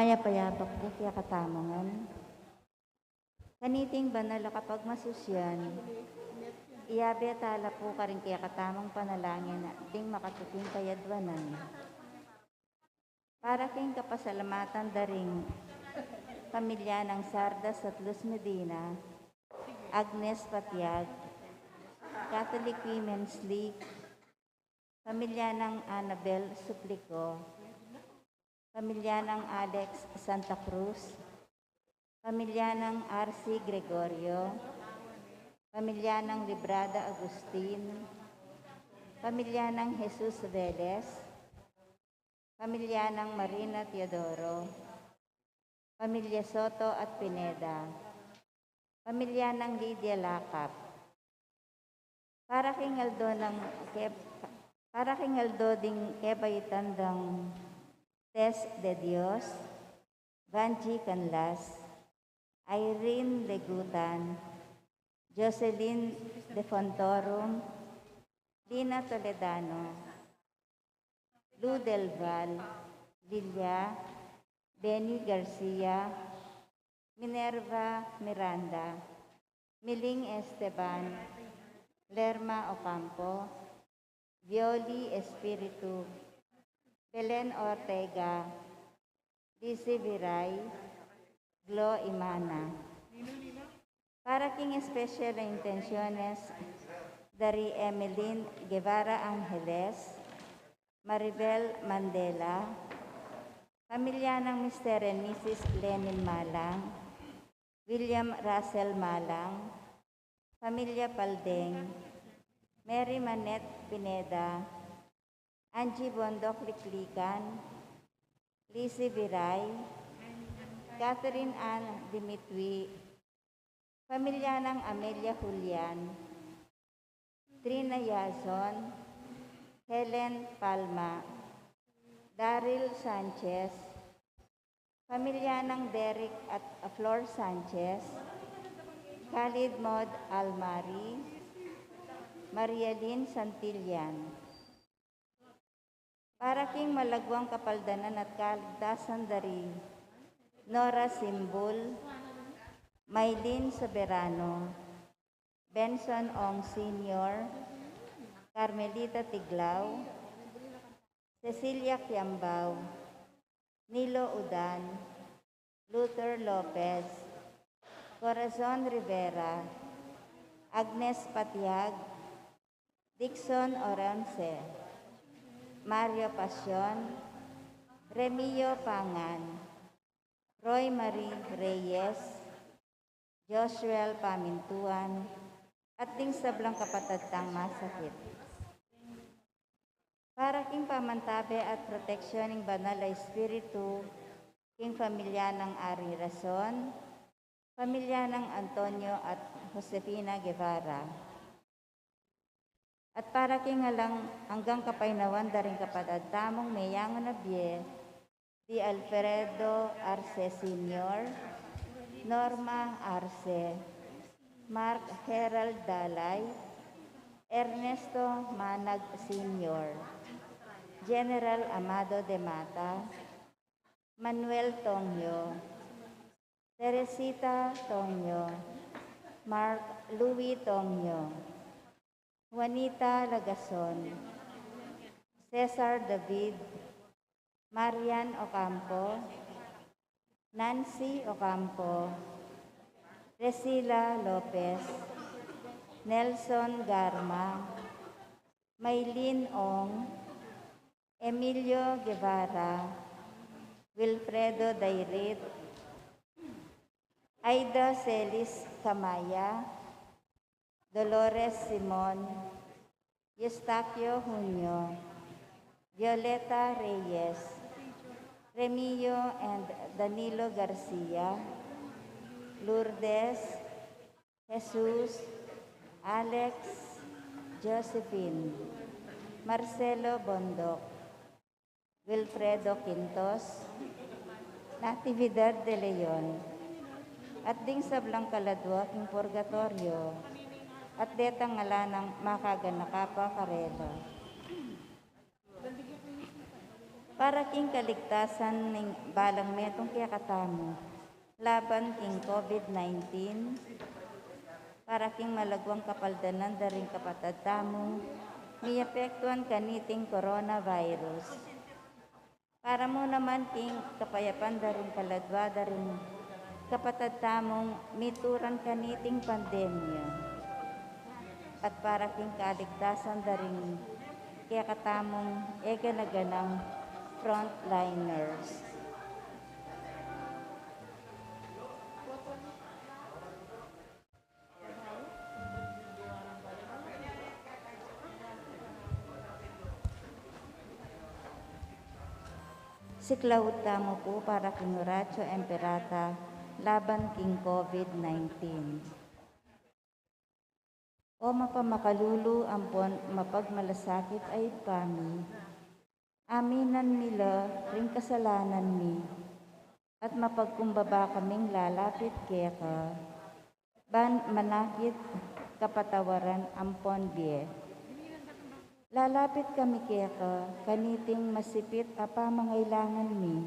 Maya payapak di kaya katamongan. Kaniting banal kapag masusyan, iyabe tala po ka rin kaya katamang panalangin na ding makatuting kayadwanan. Para king kapasalamatan daring pamilya ng Sardas at Luz Medina, Agnes Patiag, Catholic Women's League, pamilya ng Annabel Suplico, pamilya ng Alex Santa Cruz, pamilya ng R.C. Gregorio, pamilya ng Librada Agustin, pamilya ng Jesus Velez, pamilya ng Marina Teodoro, pamilya Soto at Pineda, pamilya ng Lydia Lakap, para king Aldo ding kebaytandang Tess de Dios, Vanji Canlas, Irene Legutan, Jocelyn de Fontorum, Lina Toledano, Lu Del Val, Lilia, Benny Garcia, Minerva Miranda, Miling Esteban, Lerma Ocampo, Violi Espiritu, Belen Ortega, Lizzie Viray, Glo Imana. Para king special na intenciones dari Emeline Guevara Angeles, Maribel Mandela, pamilya ng Mr. and Mrs. Lenin Malang, William Russell Malang, pamilya Paldeng, Mary Manette Pineda, Angie Bondok Liklikan, Lizzie Viray, Catherine Ann Dimitri, pamilya ng Amelia Julian, Trina Yazon, Helen Palma, Daryl Sanchez, pamilya ng Derek at Flor Sanchez, Khalid Mod Almari, Marialyn Santillan. Para king malagwang kapaldanan at kaligtasan dari Nora Simbul, Maylin Soberano, Benson Ong Sr., Carmelita Tiglao, Cecilia Quiambao, Nilo Udan, Luther Lopez, Corazon Rivera, Agnes Patiag, Dixon Orance, Mario Pasion, Remio Pangan, Roy Marie Reyes, Joshua Pamintuan, at ding sablang kapatadtang masakit. Para king pamantabe at proteksyon ng banal na espiritu, king pamilya ng Ari Rason, pamilya ng Antonio at Josefina Guevara. At para king hanggang kapainawan daring kapadadtamong mayang na biye, di Alfredo Arce Sr., Norma Arce, Mark Herald Dalay, Ernesto Manag Sr., General Amado de Mata, Manuel Tongyo, Teresita Tongyo, Mark Louis Tongyo, Juanita Lagason, Cesar David, Marian Ocampo, Nancy Ocampo, Resila Lopez, Nelson Garma, Maylin Ong, Emilio Guevara, Wilfredo Dairit, Aida Celis Camaya, Dolores Simon, Eustaquio Junio, Violeta Reyes, Remillo and Danilo Garcia, Lourdes, Jesus, Alex, Josephine, Marcelo Bondok, Wilfredo Quintos, Natividad de Leon, at ding sablang kaladwa king purgatorio, at detang ngalanang makaganakapa Karelo. para king kaligtasan ning balang metong kaya katamo, laban king COVID-19, para king malagwang kapaldanan daring kapatad tamo, miapektuan kaniting coronavirus. Para mo naman king kapayapan daring kaladwa daring kapatad tamong mituran kaniting pandemya. At para king kaligtasan daring kaya katamong eganaganang frontliners. Siklauta mo po para king Horacio Emperata laban king COVID-19. O mapamakalulu ampon mapagmalasakit ay kami. Aminan nila ring kasalanan mi, at mapagkumbaba kaming lalapit kaya ka, ban manakit kapatawaran ampon biye. Lalapit kami kaya ka, kaniting masipit apa mangailangan mi.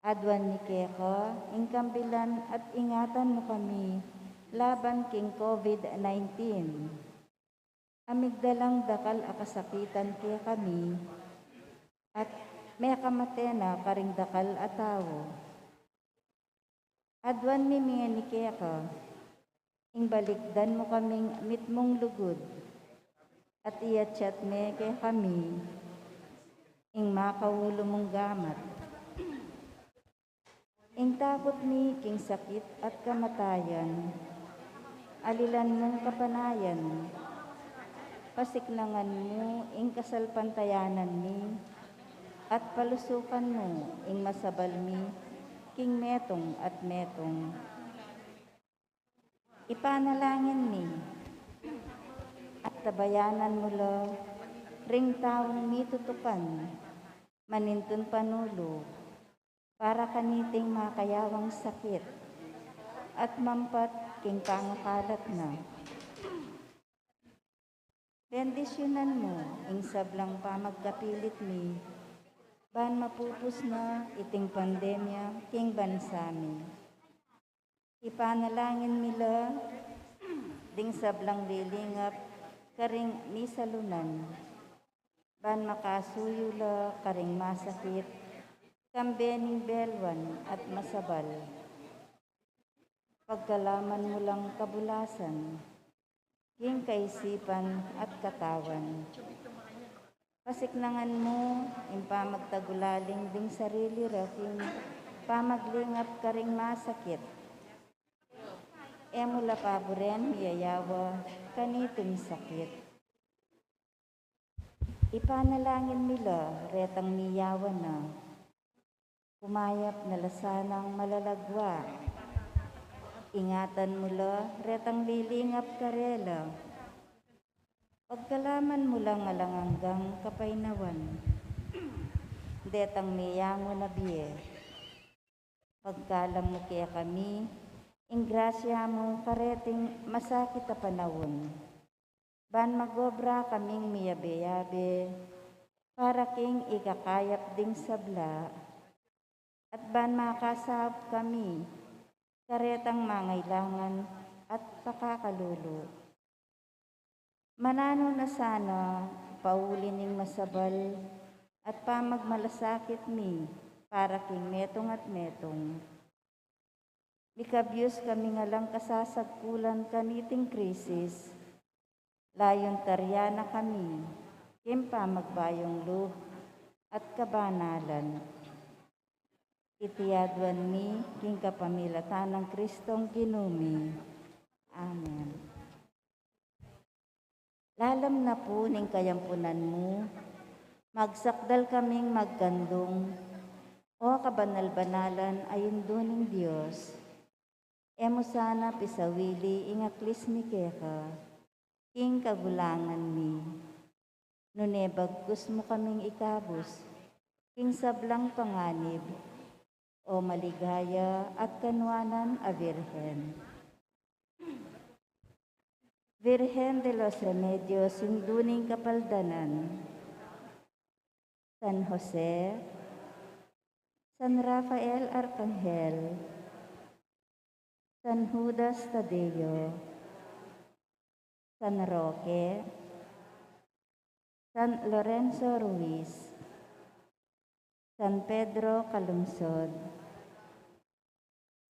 Adwan ni kaya ka, ingkambilan at ingatan mo kami, laban king COVID-19. Amigdalang dakal akasakitan kaya kami, at may kamatena karing dakal atawo. Adwan mi mga ni kaya ka, ing balikdan mo kaming mitmong lugod, at iyatsyat me kaya kami, ing makawulo mong gamat. Ing takot mi king sakit at kamatayan, alilan mong kapanayan, pasiklangan mo ing kasalpantayanan mi, at palusukan mo ing masabal mi king metong at metong. Ipanalangin mi, at tabayanan mo lo, ring taong mitutukan, manintun panulo, para kaniting makayawang sakit, at mampat king pangukalat na. Bendisyonan mo ing sablang pamagkapilit mi, ban mapupus na iting pandemya king bansami. Ipanalangin mila, ding sablang lilingap, karing misalunan, ban makasuyula karing masakit, kambening belwan at masabal. Pagkalaman mo lang kabulasan, king kaisipan at katawan. Pasiklangan mo, impamagtagulaling ding sarili raking pamaglingap karing masakit. Emula paboren hiyayawa kaniting sakit. Ipanalangin nila retang niyawa na, pumayap na lasanang malalagwa. Ingatan mula retang lilingap karela. Pagkalaman mo lang alanganggang kapainawan, detang miyango na biye. Pagkalam mo kaya kami, ingrasya mo kareting masakit a panahon. Ban magobra kaming miyabe-yabe, para king ikakayap ding sabla, at ban makasahap kami, karetang mangailangan at pakakalulo. Manano na sana, paulining masabal, at pamagmalasakit mi, para king metong at metong. Mikabyos kami nga lang kasasagkulan kaniting krisis, layon taryana kami, king pamagbayong luh at kabanalan. Itiyadwan mi, king kapamilatan ng Kristong Ginumi. Amen. Lalam na po ning kayampunan mo, magsakdal kaming maggandong, o kabanal-banalan ayon duning Diyos. Emo sana pisawili ingaklis mi keka, king kagulangan mi. Nunebagkus mo kaming ikabos, king sablang panganib, o maligaya at kanwanan a Virhen. Virgen de los Remedios, sinduning kapaldanan, San Jose, San Rafael Arcangel, San Judas Tadeo, San Roque, San Lorenzo Ruiz, San Pedro Calungsod,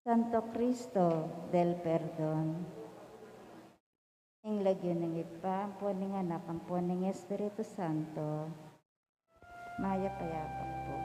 Santo Cristo del Perdon. Ing lagyo ng ipa, ang puning anak, ang puning Espiritu Santo, maya payapak po.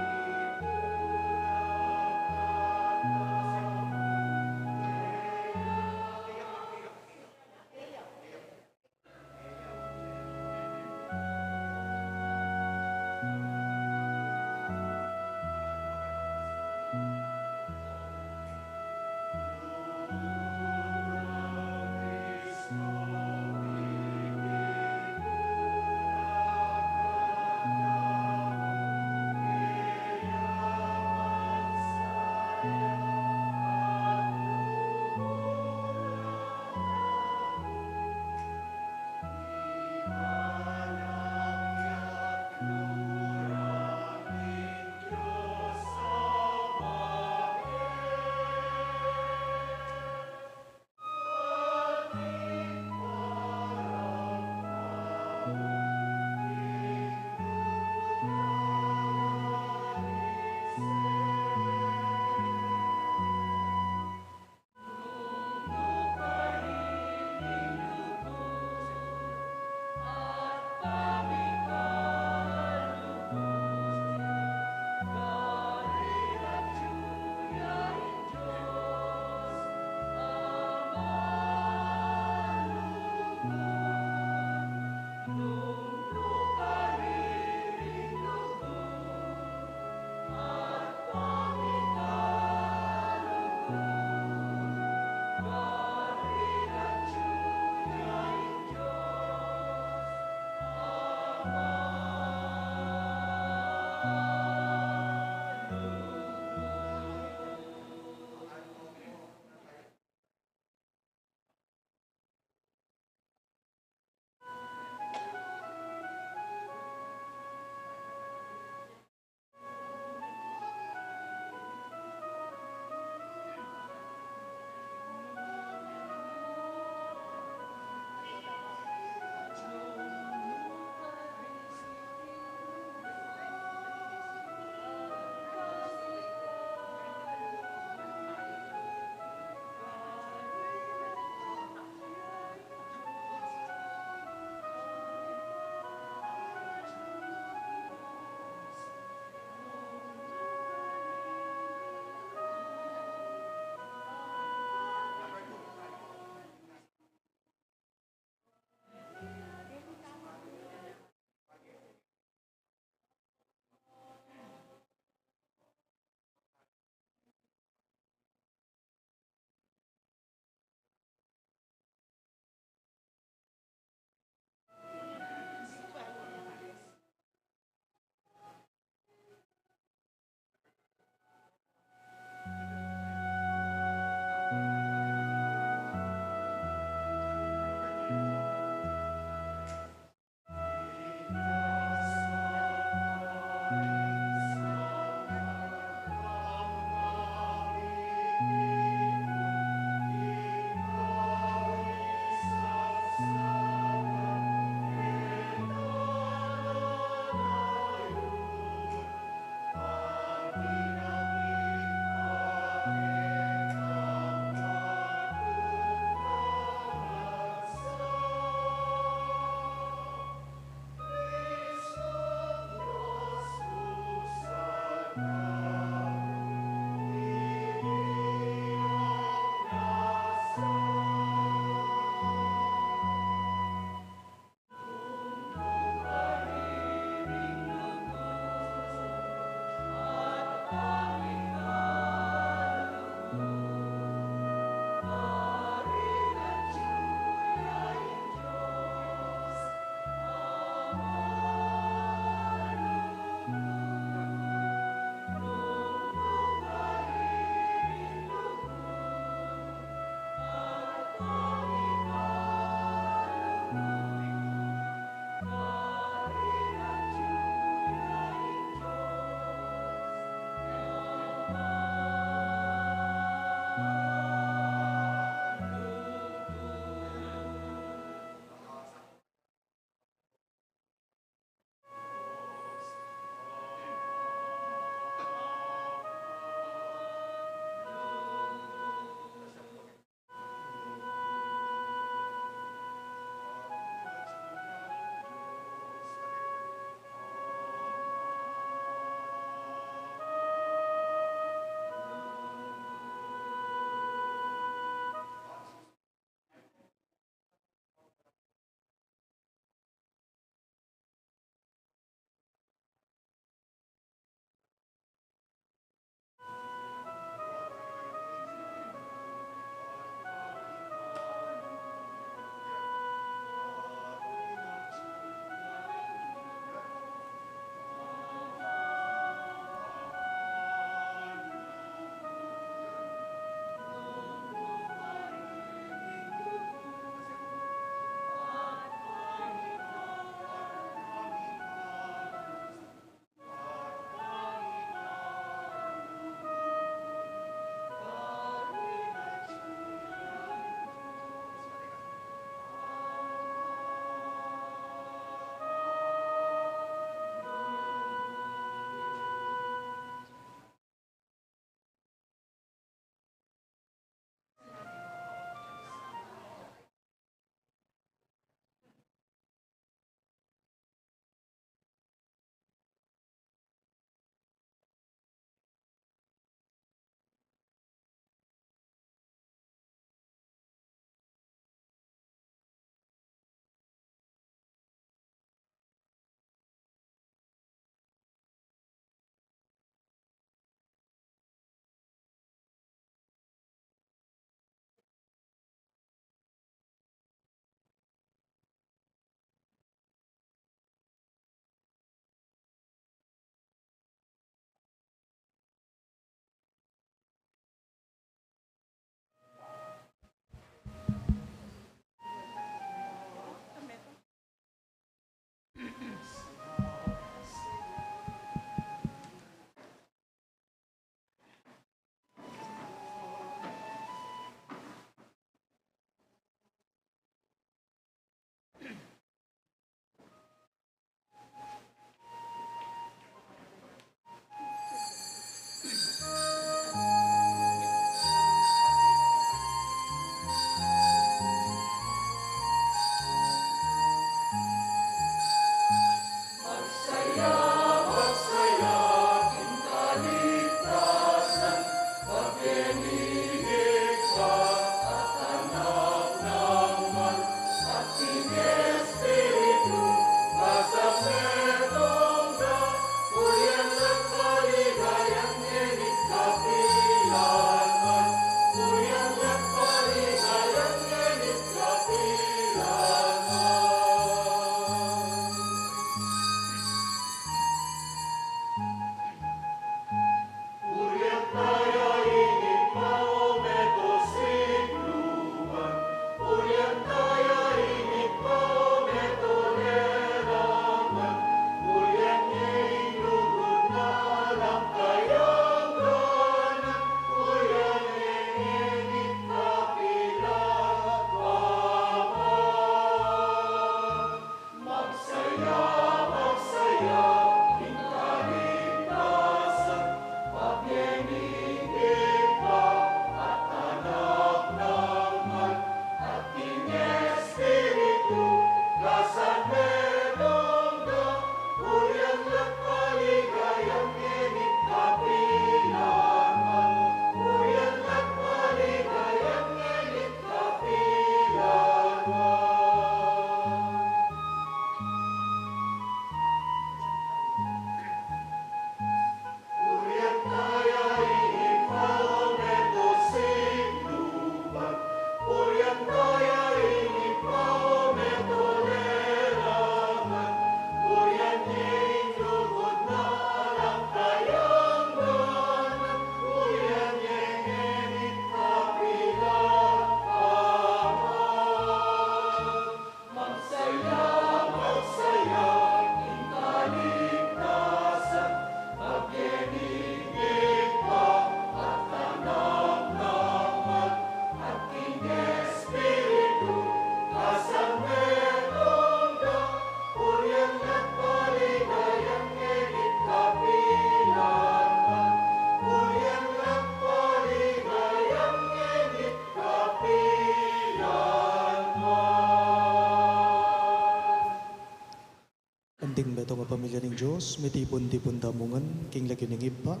ito nga pamilya ng Diyos, may tipon-tipon damungan, king lagi ng iba,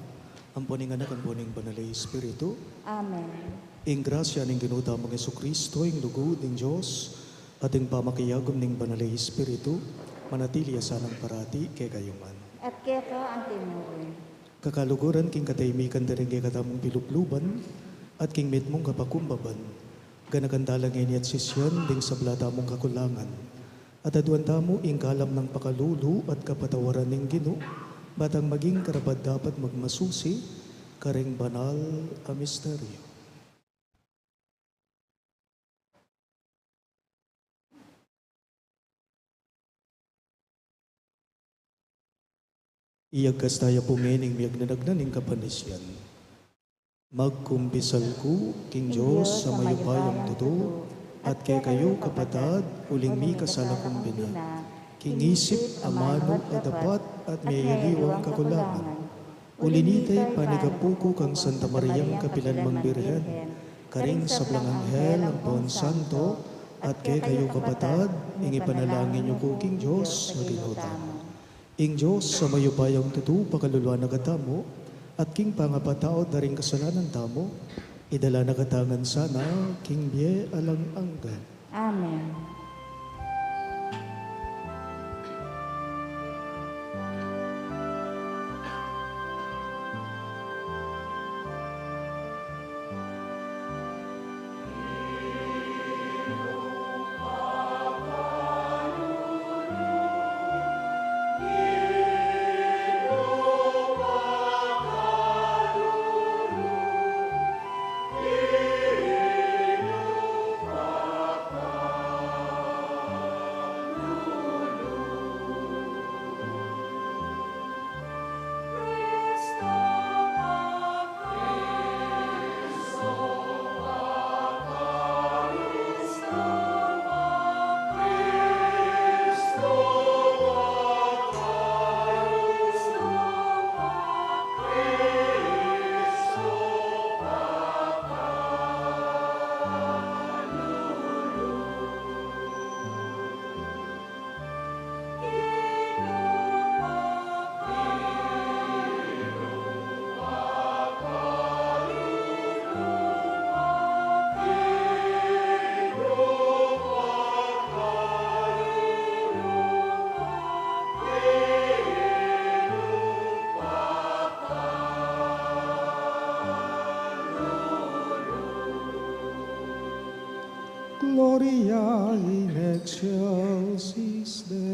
ang puning anak, ang puning banalay Espiritu. Amen. Ing grasya ng ginuta mga Jesucristo, ing lugod ng Diyos, at ing pamakiyagom ng banalay Espiritu, manatili asanang parati kay kayuman. At kaya ka ang tinurin. Kakaluguran king kataymikan daring kay katamong pilupluban, at king mitmong kapakumbaban, ganagandalang ini at sisyon ding sablata mong kakulangan, at aduan tamo ing kalam ng pakalulu at kapatawaran ng Gino, batang maging karapat dapat magmasusi, karing banal a misteryo. Iyag kastaya pumening miyag nanagnaning kapanisyan. Magkumbisal ko, King Diyos, sa mayupayang tuto, at kay kayo kapatad, uling mi kasalakong bina. King isip, amano, at dapat, at mayayaliwang kakulangan. Ulinitay panigapuko kang Santa Mariang Kapilanmang Birhen, karing sa Anghel ang Pon Santo, at kay kayo kapatad, ingi panalangin niyo ko, King Diyos, sa ginutamo. Ing Diyos, sa mayupayang tuto, pakaluluan na katamo, at king pangapatao daring kasalanan tamo, idala na katangan sana, king biye alang anggan. Amen. Gloria in excelsis Deo.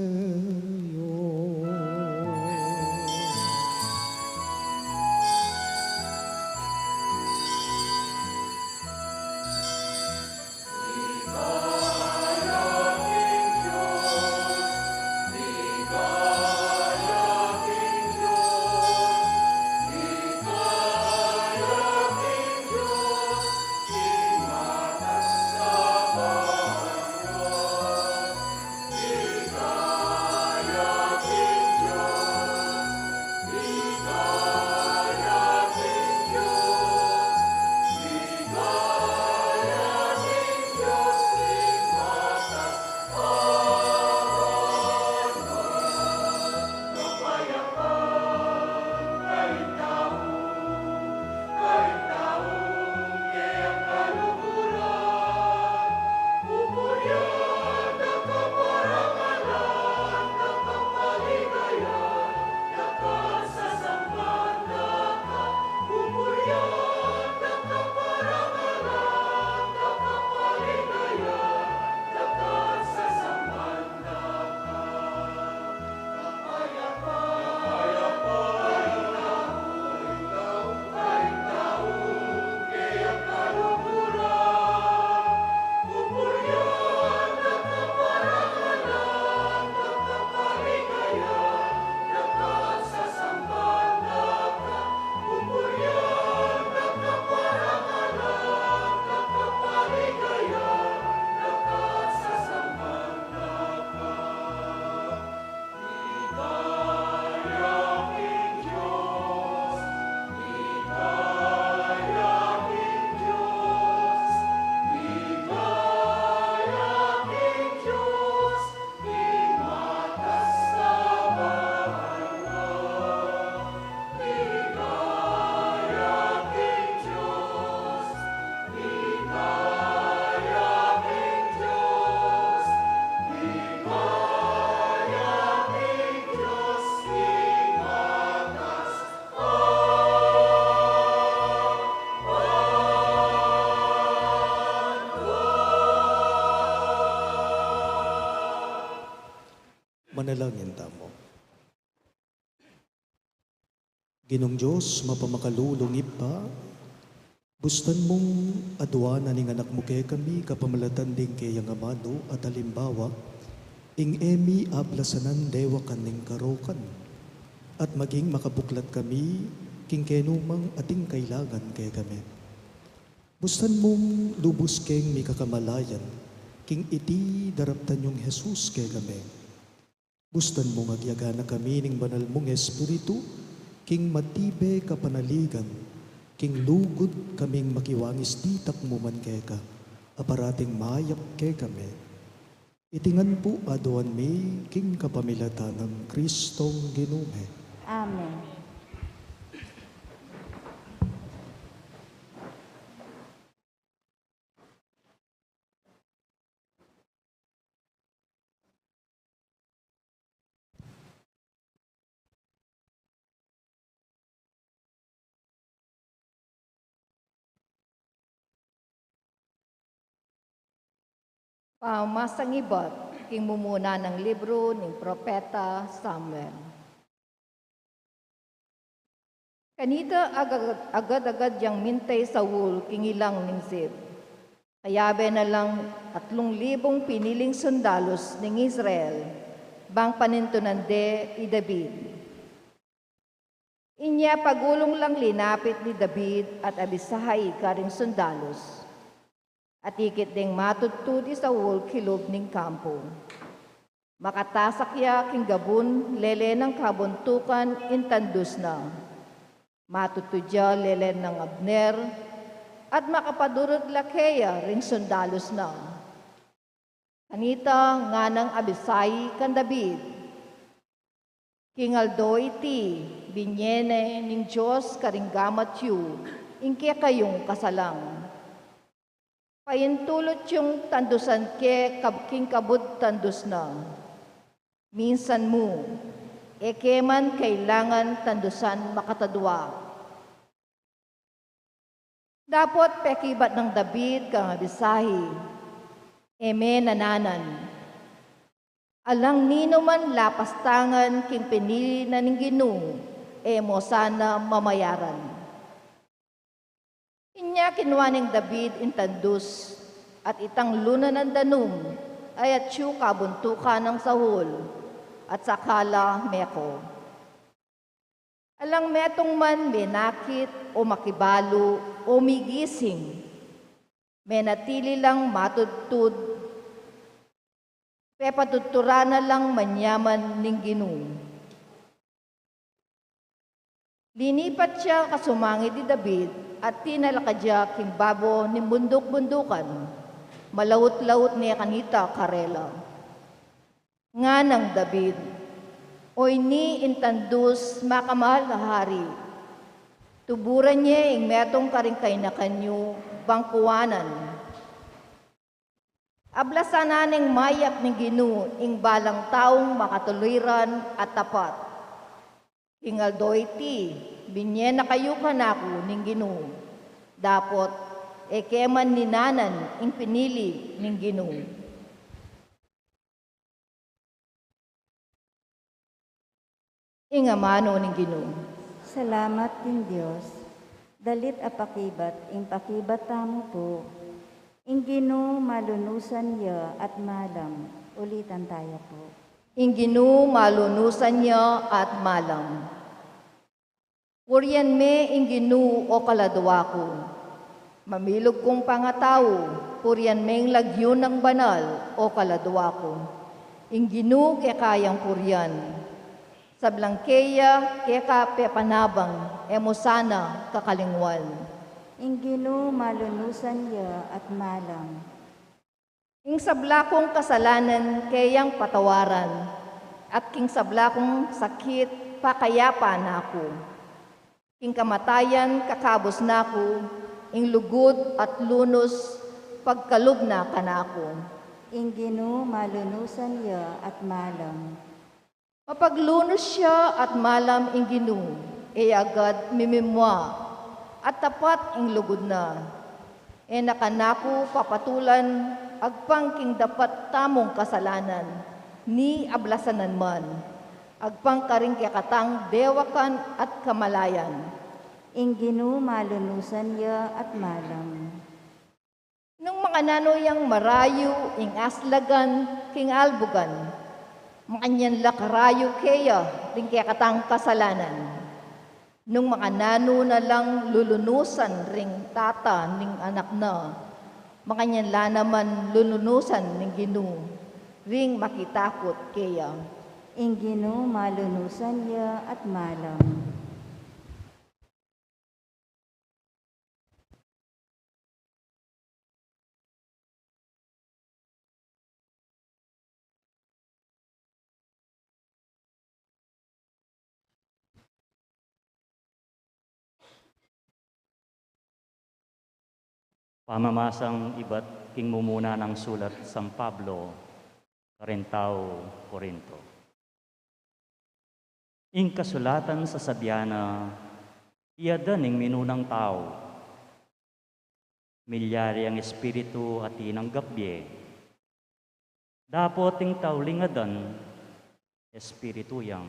Manalangin tamo. Ginong Diyos, mapamakalulong pa, bustan mong adwana ning anak mo kay kami, kapamalatan din kay ang amano at halimbawa, ing emi ablasanan dewa kaning karokan, at maging makabuklat kami, king kenumang ating kailangan kay kami. Bustan mong lubos keng may kakamalayan, king iti daraptan yung Jesus kay kami. Bustan mong agyagana kami ning banal mong Espiritu, king matibe kapanaligan, king lugod kaming makiwangis ditak mo man kay ka, aparating mayap kay kami. Itingan po aduan mi, king kapamilatan ng Kristong Ginume. Amen. Masang ibat, king mumuna ng libro ng Propeta Samuel. Kanita agad-agad yang mintay Saul king ilang ning Zeb. Kayabe na lang 3,000 piniling sundalos ning Israel, bang panintunan de i David. Inya pagulong lang linapit ni David at Abisahay karing sundalos. At ikit ding matutud sa Saul kilog ning kampo. Makatasak ya king gabun lele ng kabuntukan intandus na. Matutudya lele ng Abner at makapadurot lakeya ring sundalos na. Kanita nga ng Abisai kan David. Kingaldo iti binyene ning Diyos karinggamat yu ingke kayong kasalang. Paintulot yung tandusan king kabud tandus na. Minsan mo, keman kailangan tandusan makatadwa. Dapat pekibat ng David kang Abisahi, eme nananan. Alang nino man lapastangan king pinili na ning Ginoo, mo sana mamayaran. Inya kinuha ng David intandus at itang luna ng danum ay at siyo kabuntukan ng Saul at sakala meko. Alang metong man menakit o makibalo o migising, menatili lang matudtud, pepatutura na lang manyaman ning Ginoo. Linipat siya kasumangit ni David at tinalakadya king babo ni bundok-bundukan, malawot-lawot niya kanita karela. Nga ng David, oy ni intandus makamahal na hari, tuburan niya ing metong karing kainakanyo bangkuwanan. Ablasananing mayap ng Ginoo ing balang taong makatuliran at tapat. Ingaldoy ti, binye na kayo kanako ning Ginoo. Dapot, keman ninanan ing pinili ning Ginoo. Ingamano ning Ginoo. Salamat din Diyos. Dalit apakibat, ing pakibat tamo po. Ing Ginoo malunusan ya at malam. Ulitan tayo po. Ing Ginoo malunusan niya at malam. Purian me ing Ginoo o kaladwa ko. Mamilog kong pangatao, purian me ing lagyo ng banal o kaladwa ko. Ing Ginoo kaya kayang purian. Sa blangkeya kaya kapepanabang, emosana kakalingwal. Ing Ginoo malunusan ya at malam. Ing sablakong kasalanan kayang patawaran, at king sablakong sakit pakayapa na ako. King kamatayan kakabos na ako, ing lugod at lunos pagkalub na kanako. Ing Ginoo malunusan ya at malam. Mapaglunos siya at malam ing Ginoo, agad mimimwa, at tapat ing lugod na. Nakanako papatulan agpangking dapat tamong kasalanan, ni ablasanan man, agpangkaring kakatang dewakan at kamalayan. Ingginu malunusan ya at malam. Nung mga nanoyang marayo, ing aslagan, king albugan, makanyan lakarayo keya, ring kakatang kasalanan. Nung mga nano na lang lulunusan ring tata ning anak na, makanyan la naman lulunusan ning Ginu, ring makitakot keya. Ingginu malunusan ya at malam. Pamamasang iba't king mumuna ng sulat San Pablo, Karentao, Corinto. Ing kasulatan sa sabyana, iadaning minunang tao, milyari ang espiritu at inang gabye, dapat ing taulingadan, espiritu yang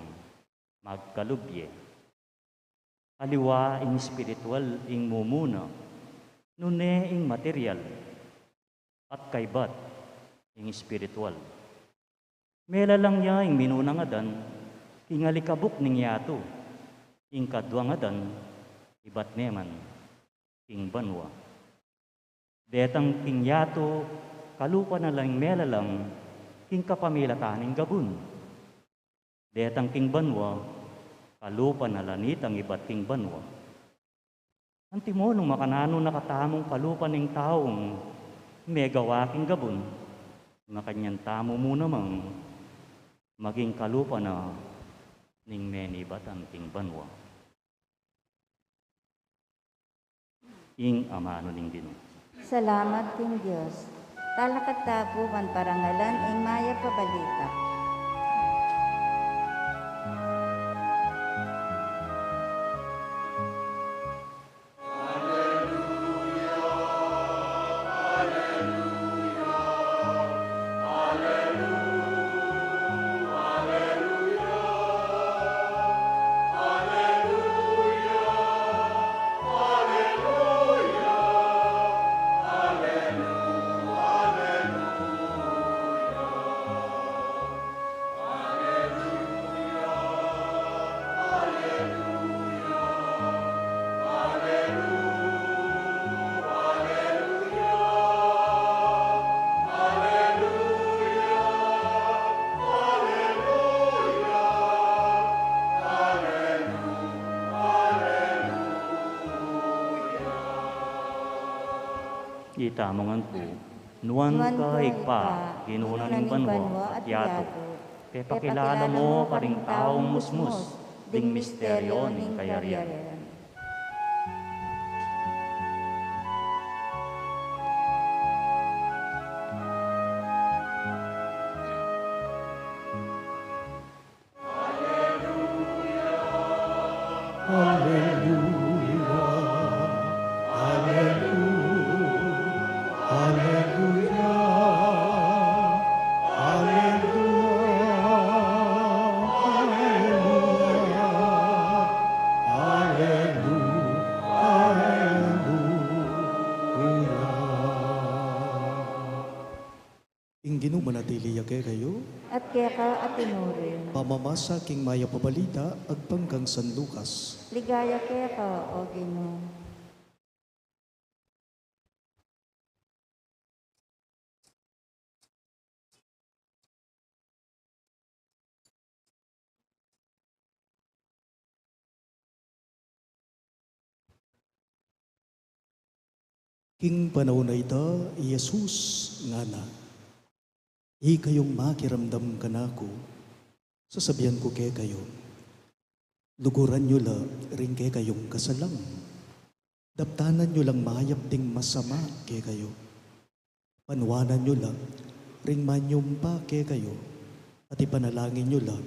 magkalubye. Aliwa ing spiritual ing mumuna, nune ing material, at kaybat ing spiritual. Mela lang niya ing minunang adan, ing alikabok ning yato, ing kadwang adan, ibat neman, ing banwa. Detang king yato, kalupa na lang mela lang, king kapamilataning gabun. Detang king banwa, kalupa na lanitang ibat king banwa. Antimo nung makanano nakatamong kalupa ng taong megawaking gabon, na kanyang tamo mo namang maging kalupa na ning menibatan ting banwa. Ing amano ning Ginoo. Salamat king Diyos. Talakat tabo man parangalan ing maya pabalita. Itamongan po, nuwan ka igpa, ginunan ng banwa at yato. Te pakilala mo paring taong musmus, ding misteryo ning kayarian. Ingginu manatili yake kayo, At kaya ka at tinurin. pamamasa king maya pabalita, agpanggang San Lucas. Ligaya kaya ka, O Ginoo. King panahon na ita, Jesus nga na. Di kayong makiramdam ka na ko, sasabihan ko kay kayo. Luguran nyo la, rin kay kayong kasalang. Daptanan nyo lang mayap ding masama kay kayo. Panwanan nyo lang, ring manyumpa kay kayo. At ipanalangin nyo lang,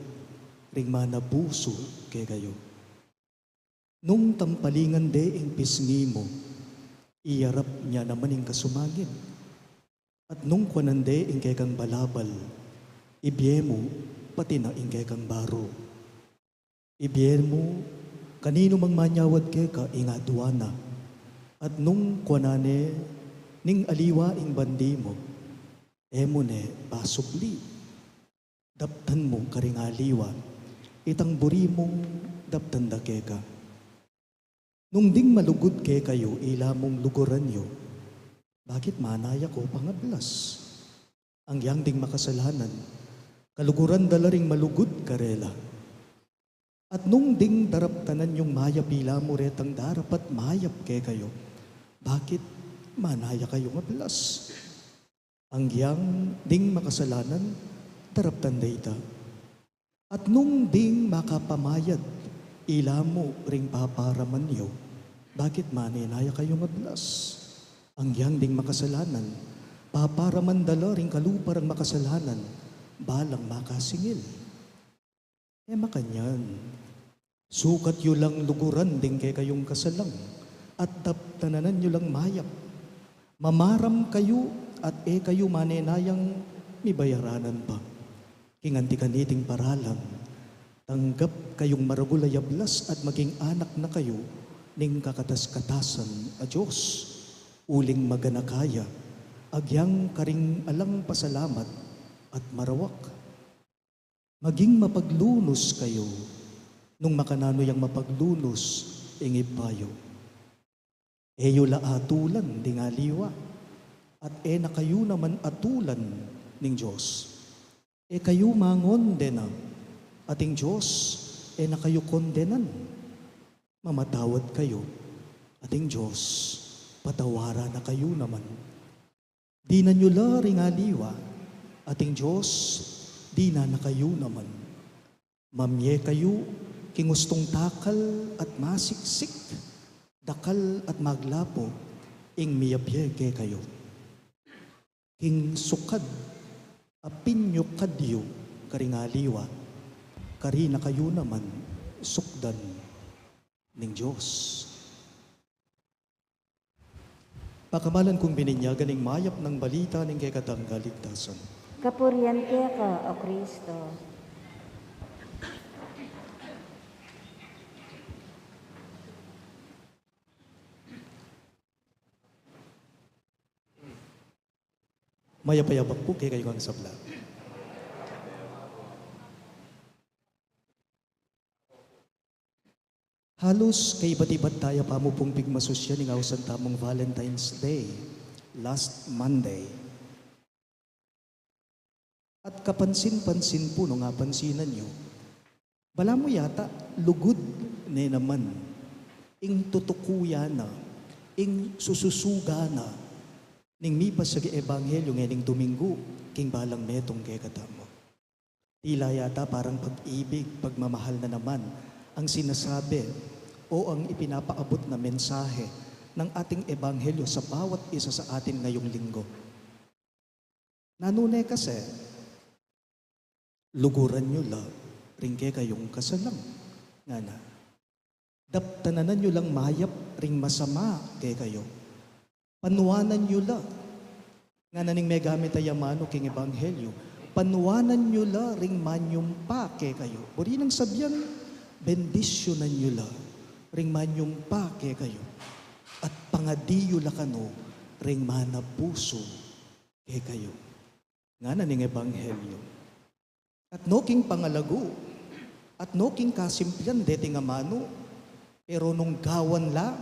ring manabuso kay kayo. Nung tampalingan de ing pisngi mo, iyarap niya naman ing kasumagin. At nung kwanande ing kay kang balabal, Ibiye mo, pati na ingkay kang baro. Ibiye mo, kanino mang manyawad kay ka ingaduana. At nung kwanane, ning aliwa ing bandi mo, emo ne pasubli. Daptan mo karing aliwa, itang buri mong daptan da kay ka. Nung ding malugod kay kayo, ila mong luguran yo, bakit manaya ko pangablas? Ang yang ding makasalanan, kaluguran dalaring malugod karela. At nung ding daraptanan yung mayap ila mo retang darapat mayap kay kayo, bakit manaya kayo mablas? Ang yang ding makasalanan, daraptan dayta. At nung ding makapamayad, ila mo ring paparaman yo, bakit maninaya kayo mablas? Ang yang ding makasalanan, paparaman dala ring kaluparang makasalanan, balang makasingil. Makanyan, sukat yu lang luguran ding kay kayong kasalang, at taptananan yu lang mayap. Mamaram kayo at kayo manenayang mibayaranan pa. Kinganti kaniting paralang, tanggap kayong maragulayablas at maging anak na kayo ning kakatas-katasan a Diyos. Uling maganakaya, agyang karing alang pasalamat at marawak. Maging mapaglunos kayo, nung makanano yang mapaglunos, ingipayo. Eyo la atulan, ding aliwa, at na kayo naman atulan ning Diyos. Kayo mangon na, ating Diyos, na kayo kondenan. Mamatawad kayo, ating Diyos, patawara na kayo naman. Di na nyo la ring aliwa, ating Diyos, di na kayo naman. Mamye kayo, kingustong takal at masiksik, dakal at maglapo, ing miyabye ke kayo. King sukad, apinyo kadyo, karing aliwa, kari na kayo naman, sukdan ning Diyos. Pakamalan kong bininyagan ng mayap ng balita ng kekatang kaligtasan. Kapurian ka, O Kristo. Mayapayabak po kay kayo ang sabla. Halos kay iba't-iba't tayo pa mo pong pigmasusya ng awsan tamong Valentine's Day, last Monday. At kapansin-pansin po nung nga pansinan nyo, bala mo yata, lugod ne naman, ing tutukuya na, ing sususuga na, ning mipas sa ebanghelyo ngayon Domingo, king balang metong kay katamo. Tila yata parang pag-ibig, pagmamahal na naman, ang sinasabi o ang ipinapaabot na mensahe ng ating ebanghelyo sa bawat isa sa atin ngayong linggo. Nanunay kasi, luguran nyo la, ringke kayong kasalang. Nga na, daptananan nyo lang mayap, ring masama kay kayo. Panuwanan nyo la, nga naning may gamit ay amano king ebanghelyo, panuwanan nyo la, ring manyumpa kay kayo. O rin ang sabyan, bendisyonan nyo la, ring manyumpa kay kayo. At pangadiyo la kano, ring manapuso kay kayo. Nga naning ebanghelyo. At no king pangalago, at no king kasimplian, deti nga mano, pero nung gawan la,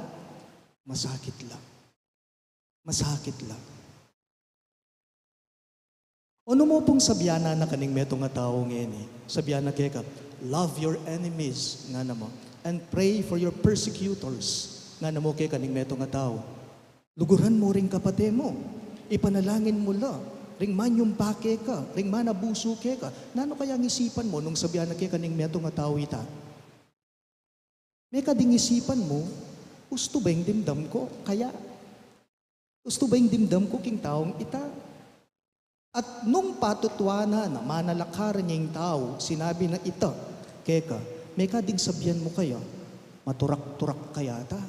masakit la. Masakit lang. Ano mo pong sabyana na kaning metong nga tao ngayon Sabyana kaya ka, love your enemies, nga na mo, and pray for your persecutors, nga na mo kaya kaning metong nga tao. Luguran mo ring kapate mo, ipanalangin mo la, ring manyumpake ka, ring manabuso ka. Nano kaya ang isipan mo nung sabyana kaya kaning metong nga tao ita? May kading isipan mo, gusto ba yung dimdam ko? Kaya, gusto ba yung dimdam ko king taong ita? At nung patutwana na manalakaran niya yung tao, sinabi na ita, keka, may kading sabyan mo kaya, maturak-turak kaya ta?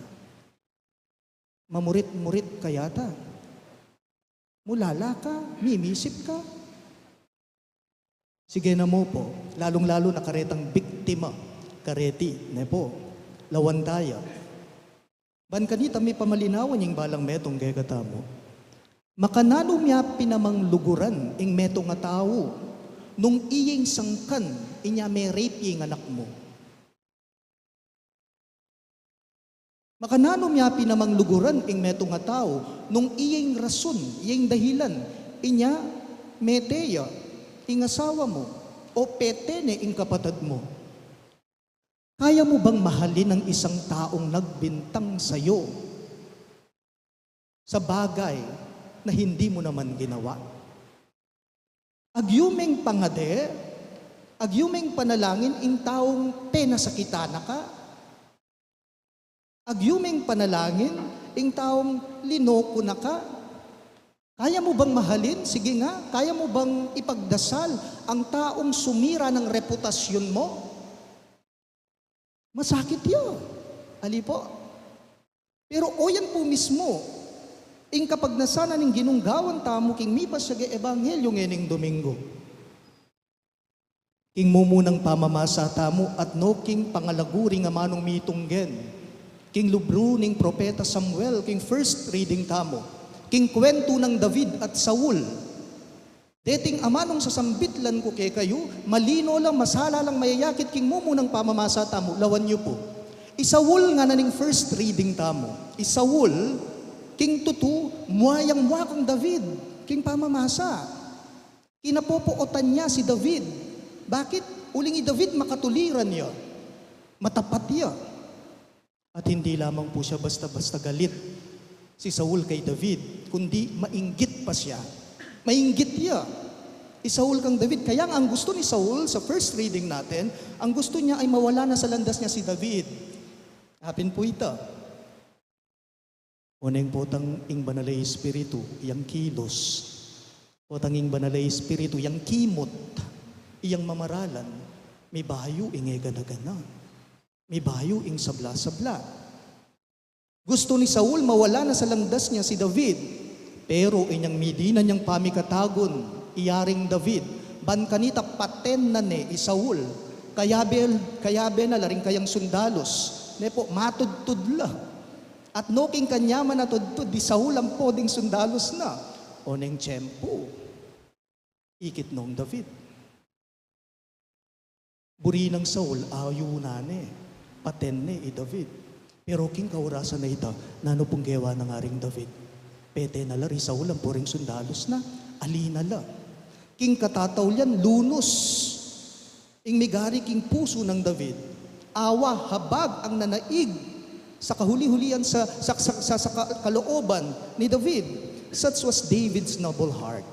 Mamurit-murit kaya ta? Mulala ka, mimisip ka? Sige na mo po, lalong-lalo na karetang biktima, kareti, ne po, lawantaya. Ban kanita may pamalinawan yung balang metong kaya katamo. Makanano miya pinamang luguran ing metong nga tao, nung iyeng sangkan, inya may rape yung anak mo. Makanano miya pinamang luguran ing metong nga tao, nung iyeng rason, iyeng dahilan, inya meteya, ing asawa mo, o petene ing kapatid mo. Kaya mo bang mahalin ang isang taong nagbintang sa'yo sa bagay na hindi mo naman ginawa? Agyumeng pangade, agyumeng panalangin ing taong penasakitana ka. Agyumeng panalangin ing taong linoko na ka. Kaya mo bang mahalin? Sige nga, kaya mo bang ipagdasal ang taong sumira ng reputasyon mo? Masakit yun. Ali po. Pero o yan po mismo, ing kapag nasana ng ginunggawan tamo king mipas sa ebanghelyo ngening Domingo. King mumunang pamamasa tamo at no king pangalaguri nga manong mitunggen. King lubro ning propeta Samuel, king first reading tamo. King kwento ng David at Saul. Deting amanong sasambitlan ko kay kayo, malino lang, masala lang mayayakit king mumunang pamamasa tamo. Lawan niyo po. Isaul nga na ning first reading tamo. Isaul, king tutu, muayang muakang David, king pamamasa. Kinapopuotan niya si David. Bakit? Uling David makatuliran niya. Matapat niya. At hindi lamang po siya basta-basta galit si Saul kay David, kundi mainggit pa siya. Mainggit niya. Saul kang David. Kaya ang gusto ni Saul, sa first reading natin, ang gusto niya ay mawala na sa landas niya si David. Hapin po ito. Uneng potang ing banalay espiritu, iyang kilos. Potang ing banalay espiritu, iyang kimot, iyang mamaralan. May bayo ing gana-gana. May bayo ing sabla-sabla. Gusto ni Saul mawala na sa landas niya si David. Pero inyang midina niyang pamikatagon, iyaring David, ban kanita paten na ni Saul, kayabe na laring kayang sundalos, ne po matudtudla. At noking kanyaman na tudtud, di Saul ang poding sundalos na. Oneng tiyempo, ikit nung David. Buri ng Saul, ayunane, paten ni David. Pero king kaurasan na ita, nano pong gawa ng aring David. Pete na la, Saul ang puring sundalos na, alina la. King katataw yan, lunos. Ing migari king puso ng David. Awa, habag ang nanaig sa kahuli-hulian sa kalooban ni David. Such was David's noble heart.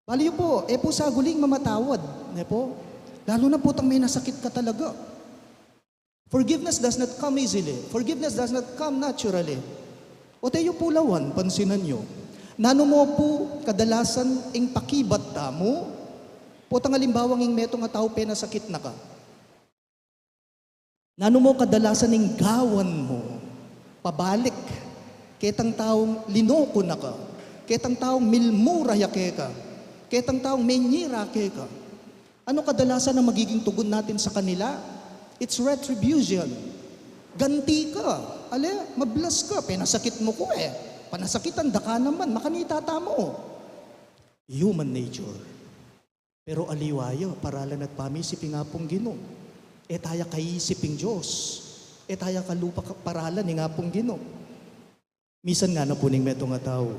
Baliyo po, po sa guling mamatawad. Ne po? Lalo na po tang may nasakit ka talaga. Forgiveness does not come easily. Forgiveness does not come naturally. O tayo po lawan, pansinan nyo. Nano mo po kadalasan ing pakibat tamo, po tang alimbawang ing metong nga tao penasakit na ka. Nano mo kadalasan ing gawan mo, pabalik, ketang taong linoko na ka, ketang taong milmura yake ka, ketang taong menyira ke ka. Ano kadalasan ang magiging tugon natin sa kanila? It's retribution. Ganti ka. Ale, mablas ka. Penasakit mo ko eh. Panasakitan, daka naman. Makanita mo. Human nature. Pero aliwayo, paralan at pamisiping nga pong Ginoo. Taya kaisiping Diyos. Taya kalupa paralan ni nga pong Ginoo. Misan nga na po ning metong nga tao,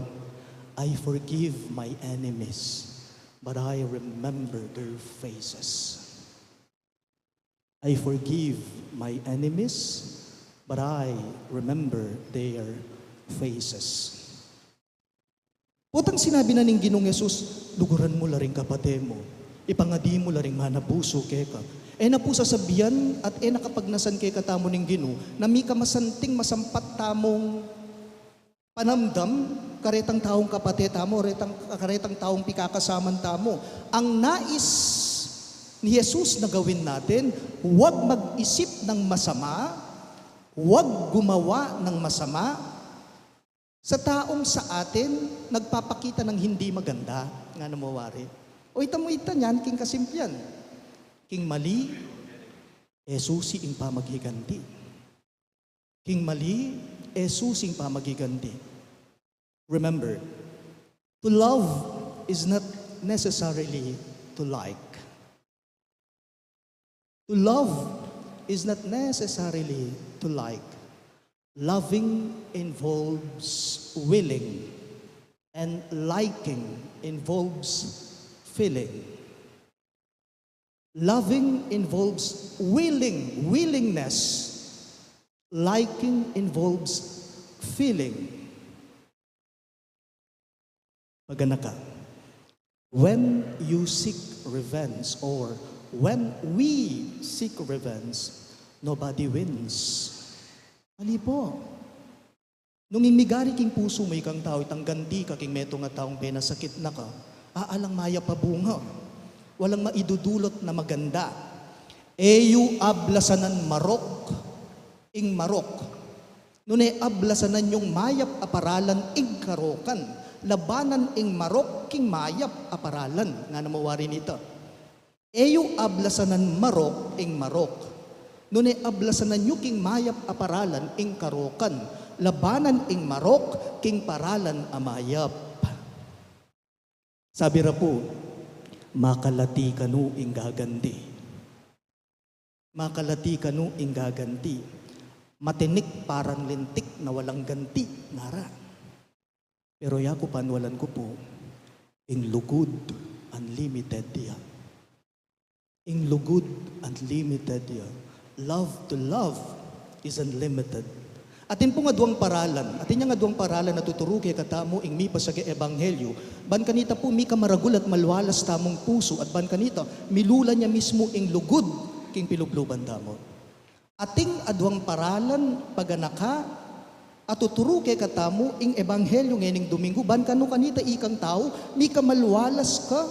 I forgive my enemies, but I remember their faces. I forgive my enemies, but I remember their faces. Putang sinabi na ning Ginoong Yesus, luguran mo laring kapate mo, ipangadi mo laring manabuso keka. Na po sasabihan at nakapagnasan kay katamo ning Ginoo, na mi ka masanting masampat tamong panamdam, karetang taong kapate tamo, karetang taong pikakasaman tamo. Ang nais ni Jesus na gawin natin, huwag mag-isip ng masama, huwag gumawa ng masama sa taong sa atin nagpapakita ng hindi maganda, nga namawari. O ita mo ita niyan, king kasimpyan. King mali, susi ing pamaghiganti. King mali, susing pamaghiganti. Remember, to love is not necessarily to like. To love is not necessarily to like. Loving involves willing, and liking involves feeling. Loving involves willingness. Liking involves feeling. Magana ka. When you seek revenge, or when we seek revenge, nobody wins. Mali po. Nung imigari king puso mo ikang tao, itang ganti ka king meto nga taong penasakit na ka, aalang maya pabunga. Walang maidudulot na maganda. Eyu ablasanan marok, ing marok. Nune ablasanan yung mayap aparalan ing karokan. Labanan ing marok king mayap aparalan. Nga namawari nito. Eyu ablasanan marok ing marok. Nune ablasanan nyo king mayap aparalan ing karokan. Labanan ing marok king paralan amayap. Sabi ra po, makalati kanu ing gaganti. Makalati kanu ing gaganti. Matinik parang lintik na walang ganti, ngara. Pero yako panwalan ko po, ing lugod, unlimited diya. Ing lugod, unlimited diya. Love to love is unlimited. Atin po nga duwang paralan, atin nga duwang paralan na tuturo kay katamo ing mi pasagi ebanghelyo. Ban kanita po mi kamaragul at malwalas tamong puso, at ban kanita milula niya mismo ing lugod king pilubluban damo. Ating adwang paralan paganaka at tuturo kay katamo ing ebanghelyo ngayon Domingo, ban kano kanita ikang tao, mi kamalwalas ka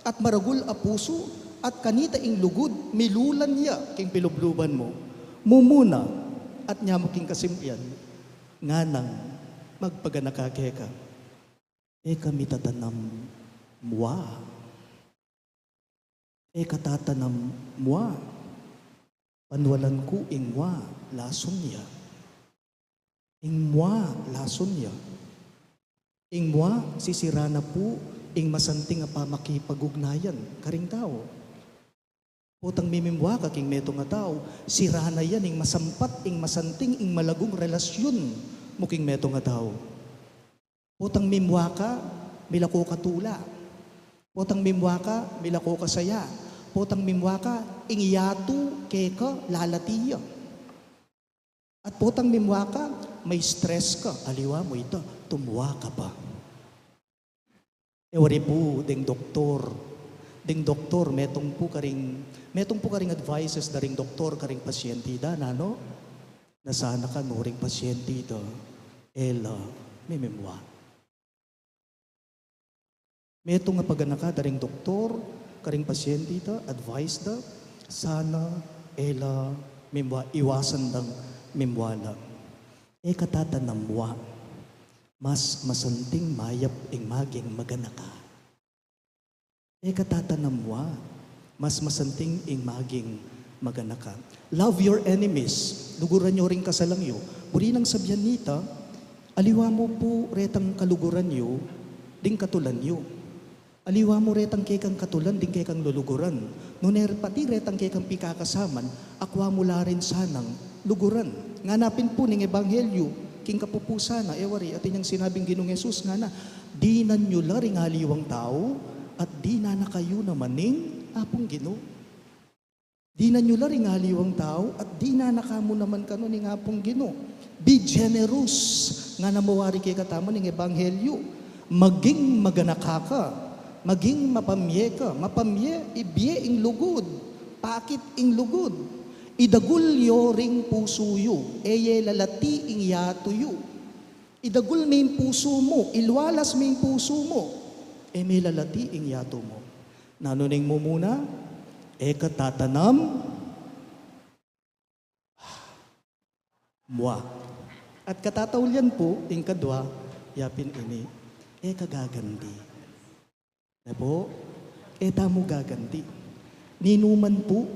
at maragul a puso, at kanita ing lugod, milulan niya king pilubluban mo. Mumuna, at niya mo king kasimpian, nga nang magpaganakake ka, kami tatanam mua. Katatanam mua. Panwalan ko ing mua, lason niya. Ing mua, lason niya. Ing mua, sisira na po, ing masanting a pamakipagugnayan, karing tao. Putang mimimwa ka king meto nga tao, sira na yan, ing masampat, ing masanting, ing malagong relasyon mo king meto nga tao. Putang mimwa ka, milako ka tula. Putang mimwa ka, milako ka saya. Putang mimwa ka, ing yato keka lalatiya. At putang mimwa ka, may stress ka, aliwa mo ito, tumuwa ka pa. Ewari po, ding doktor, metong po karing advices daring doktor karing pasyente da na no? Nasana ka nuring pasyente ito, ela, may memwa. Metong nga paganaka daring doktor karing pasyente ito, advice da, sana, ela, memwa, iwasan dang memwala. Katatanamwa, mas masanting mayap ing maging maganaka. Katatanamwa, mas masanting ing maging maganaka. Love your enemies. Luguran nyo rin kasalangyo. Buri nang sabyan nita, aliwa mo po retang kaluguran nyo, ding katulan nyo. Aliwa mo retang kekang katulan, ding kekang luluguran. Nuner pati retang kekang pikakasaman, akwa mula rin sanang luguran. Nganapin po ning ebanghelyo, king kapupusana, ewari, at inyang sinabing Ginong Yesus nga na, di na nyo laring aliwang tao, at di na kayo naman ning apong Ginoo. Di na nyo laring aliwang tao, at di na kamo naman kano ning apong Ginoo. Be generous, nga namawari kay katamo ning ebanghelyo. Maging maganaka ka, maging mapamye ka, mapamye, ibye ing lugod, pakit ing lugod. Idagulyo ring pusuyo, eye lalati ing yatuyo. Idagul may puso mo, ilwalas may puso mo, may lalati ing yato mo. Nanuning mo muna, katatanam, mua. At katatawlyan po, ing kadwa, yapin ini, kagagandi. Na po, Eta mo gaganti. Ninuman po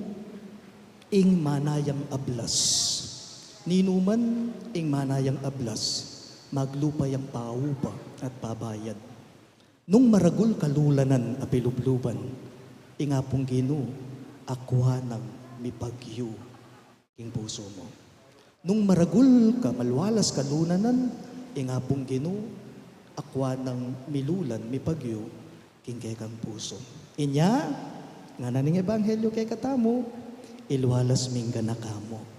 ing manayang ablas. Ninuman ing manayang ablas, maglupay ang paupa at pabayad. Nung maragul kalulanan a pilubluban, ingapong Gino, akwa ng mipagyo king puso mo. Nung maragul ka malwalas kalunanan, ingapong Gino, akwa ng milulan mipagyo king kekang puso. Inya, nga naning ebanghelyo kay katamo, ilwalas mingga na kamo.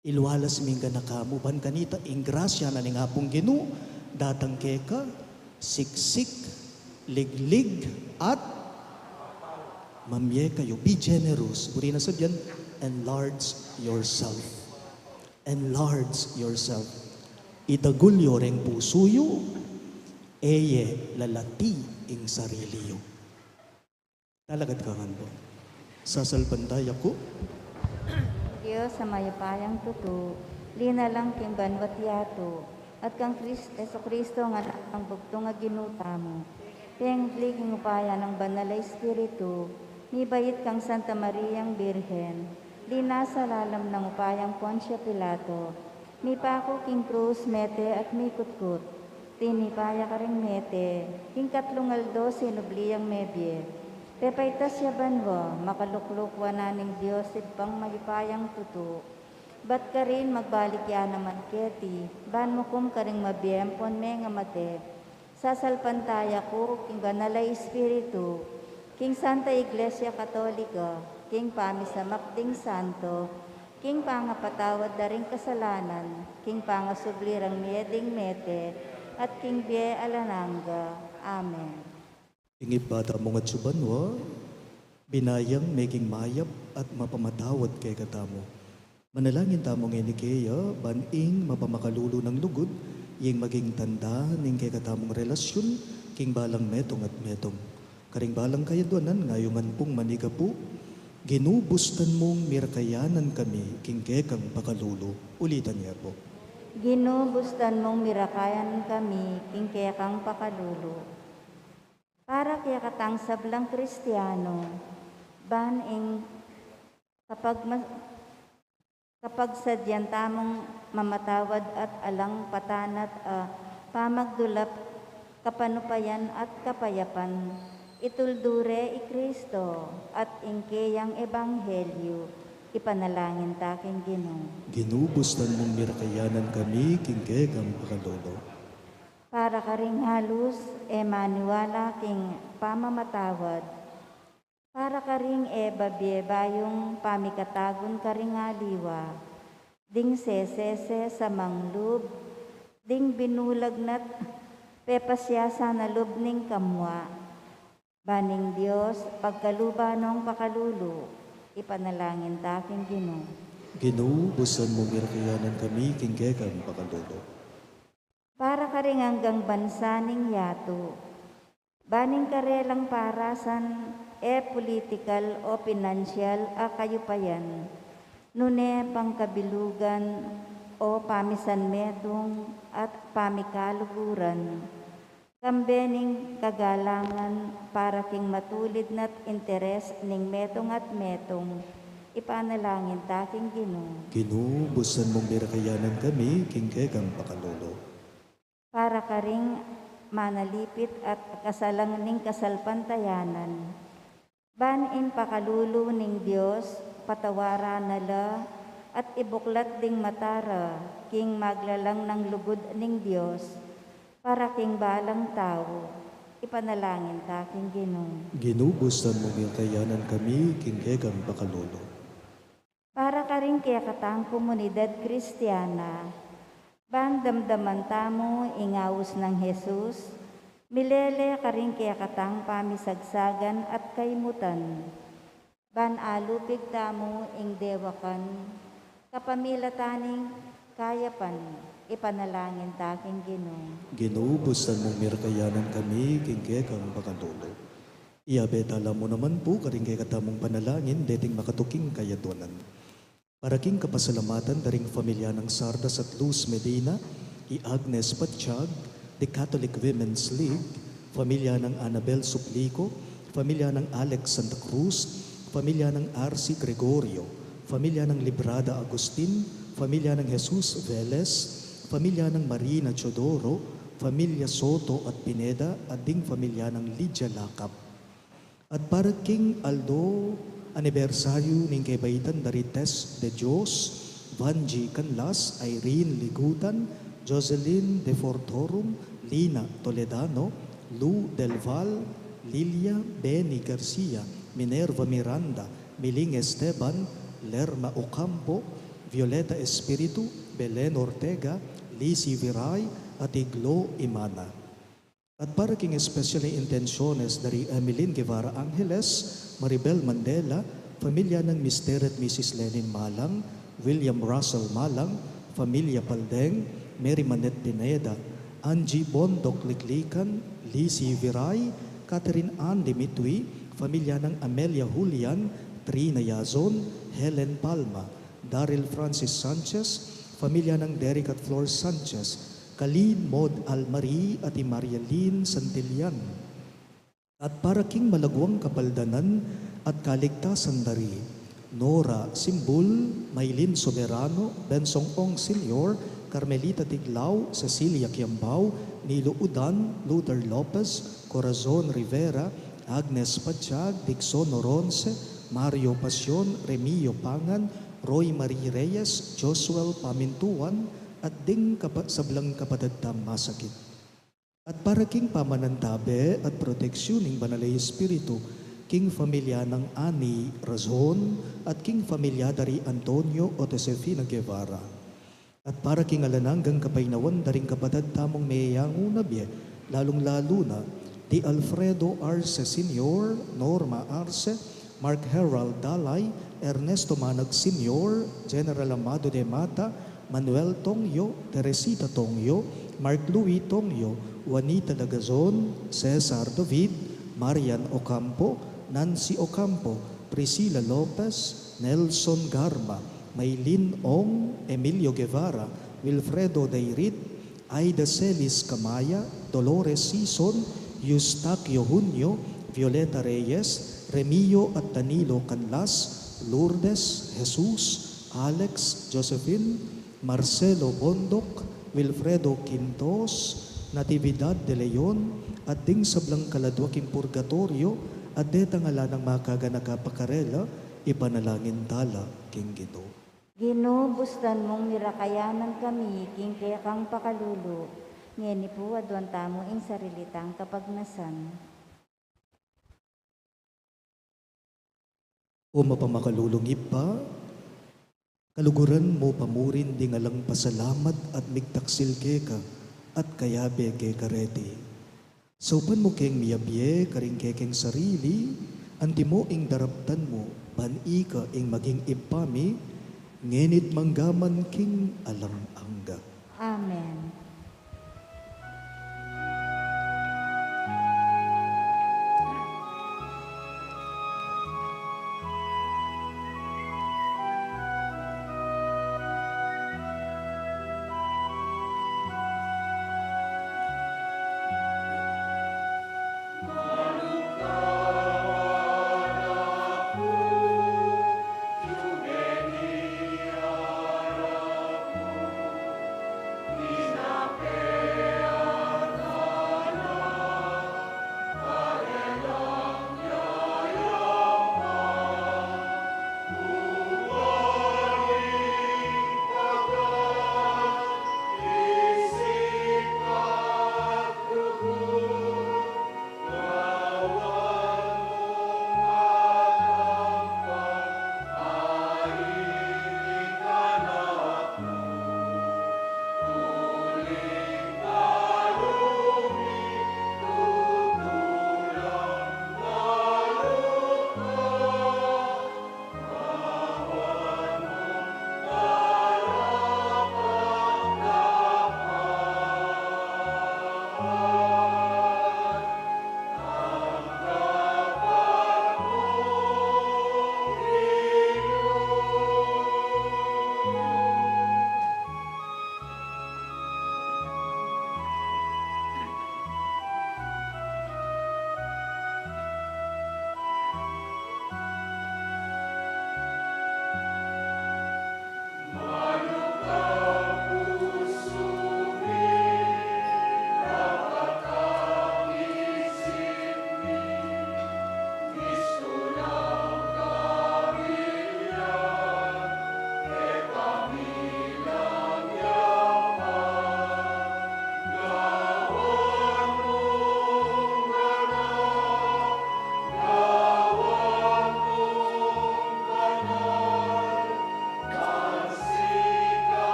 Ilwalas mingga na kamo, ban kanita, ingrasya na ning hapong Gino, datang keka, siksik, liglig, at mamye kayo. Be generous. Uri na sabyan, enlarge yourself. Enlarge yourself. Itagulyo reng pusuyo, eye lalati ing sariliyo. Talagad ka nga po. Sasalpantay ako, Diyos sa mayapayang tuto, linalang king banwat yato, at kang Kristo nga ang bugto nga ginuta mo. Tenglig ng upaya ng banal na Espiritu, ni bayit kang Santa Mariang Birhen, linasa lalam ng upayang Poncio Pilato, mi pako king krus mete at mi kutkut, tinipaya ka ring mete, king katlungaldo sinubliyang mebye, pepaitas ya banwa, makaluklukwa na ning Diyos pang malipayang tuto. Ba't ka rin magbalik ya naman keti, ban mo kum ka rin mabiyempon me nga mate. Sasalpantaya ko, king banal na Espiritu, king Santa Iglesia Katolika, king pamisamakding santo, king pangapatawad na ring kasalanan, king pangasublirang mieding mete, at king bie alananga. Amen. ingip bata mo nga tsubanwa, binayang meging mayap at mapamatawad kay katamo. Manalangin tamo nga ni Kea, baning mapamakalulo ng lugod, yung maging tanda ning kay katamong relasyon, king balang metong at metong. Karing balang kayaduanan, ngayongan pong maniga po, ginubustan mong mirakayanan kami, king kekang pakalulo. Ulitan niya po. Ginubustan mong mirakayan kami, king kaya kang pakalulo. Para kaya katang sablang Kristiyano, ban ing kapag sadyan tamong mamatawad at alang patanat pamagdulap kapanupayan at kapayapan, ituldure i Kristo at ingkeyang ebanghelyo, ipanalangin taking Ginoo. Ginubustan mong mirakayanan kami, king kekang pakalulo. Para ka ring halus, maniwala king pamamatawad. Para ka ring babyebayong pamikatagon ka ring aliwa. Ding sesese sa manglub, ding binulagnat, pepasyasa na lubning kamwa. Baning Diyos, pagkalubanong pakalulo, ipanalangin taking Ginoo. Ginubustan mong mirakayanan kami, king kekang pakalulo. Para ka rin hanggang bansaning yato, baning karelang parasan political o pinansyal a kayupayan, nune pangkabilugan o pamisan metong at pamikaluguran, kambening kagalangan para king matulid nat interes ning metong at metong, ipanalangin taking Ginoo. Ginubustan mong mirakayanan kami, king kekang pakalulo. Para ka ring manalipit at kasalang ning kasalpantayanan. Banin pakalulo ning Diyos, patawara nala, at ibuklat ding matara, king maglalang ng lugod ning Diyos, para king balang tao, ipanalangin taking Ginoo. Ginubustan mong mirakayanan kami, king kekang pakalulo. Para ka ring kaya katang komunidad Kristiyana, ban damdaman tamo ingawos ng Jesus, milele ka rin kaya katang pamisagsagan at kaimutan. Ban alupig tamo ing dewakan, kapamilataning kayapan, ipanalangin taking Ginoo. Ginubustan mong mirakayanan kami, king kekang pakalulo. Iabetala mo naman po, karing kay katamong panalangin, deting makatuking kayaduanan. Para king kapasalamatan daring pamilya ng Sardas at Luz Medina, i Agnes Patsyag, the Catholic Women's League, pamilya ng Annabel Suplico, pamilya ng Alex Santa Cruz, pamilya ng R.C. Gregorio, pamilya ng Librada Agustin, pamilya ng Jesus Velez, pamilya ng Marina Chodoro, pamilya Soto at Pineda, at ding pamilya ng Lydia Lakap. At para King Aldo, anibersaryo ng Kaibaitan Darites de Dios, Vanji Canlas, Irene Ligutan, Jocelyn De Fortorum, Lina Toledano, Lou Del Val, Lilia Benny Garcia, Minerva Miranda, Miling Esteban, Lerma Ocampo, Violeta Espiritu, Belen Ortega, Lizzie Viray, at Iglo Imana. At para king especially intenciones dari Emeline Guevara Angeles, Maribel Mandela, pamilya ng Mr. at Mrs. Lenin Malang, William Russell Malang, Familia Paldeng, Mary Manet Pineda, Angie Bondok Liklikan, Lizzie Viray, Catherine Ann Dimitri, pamilya ng Amelia Julian, Trina Yazon, Helen Palma, Daryl Francis Sanchez, pamilya ng Derek at Flor Sanchez, Kalin Maud Almari at Maria Lynn Santillan. At para king malagwang kapaldanan at kaligtasan dari, Nora Simbul, Maylin Soberano, Bensong Ong Sr., Carmelita Tiglao, Cecilia Quiambao, Nilo Udan, Luther Lopez, Corazon Rivera, Agnes Pachag, Dixon Oronce, Mario Pasyon, Remio Pangan, Roy Marie Reyes, Josuel Pamintuan, at ding sablang kapatadtam masakit. At para king pamanantabe at proteksyon ng Banalay Espiritu, king familia ng Ani Razon, at king familia dari Antonio o Josefina Guevara. At para king alananggang kapainawan daring kapatadtamong mayayang unabye, lalong-lalo na, di Alfredo Arce Sr., Norma Arce, Mark Herald Dalay, Ernesto Manag Sr., General Amado de Mata, Manuel Tongyo, Teresita Tongyo, Mark Louis Tongyo, Juanita Lagazon, Cesar David, Marian Ocampo, Nancy Ocampo, Priscilla Lopez, Nelson Garma, Maylin Ong, Emilio Guevara, Wilfredo Dairit, Aida Celis Camaya, Dolores Sison, Eustaquio Junio, Violeta Reyes, Remio at Danilo Canlas, Lourdes, Jesus, Alex, Josephine, Marcelo Bondok, Wilfredo Quintos, Natividad de Leon, at ding sablang kaladwaking purgatorio, at detangala ng makaganaka pakarela, ipanalangin tala, king Ginoo. Ginoo, bustan mong mirakayanan kami, king kaya kang pakalulu, ngeni po adwan tamo ing sarilitang kapagnasan. O mapamakalulungip pa, kaluguran mo pamurin di ngalang pasalamat at migtaksil keka at kayabe ke kareti. Saupan mo keng miyabye karing kekeng sarili, anti mo ing daraptan mo, bani ka ing maging ipami, ngenit manggaman king alang angga. Amen. Ina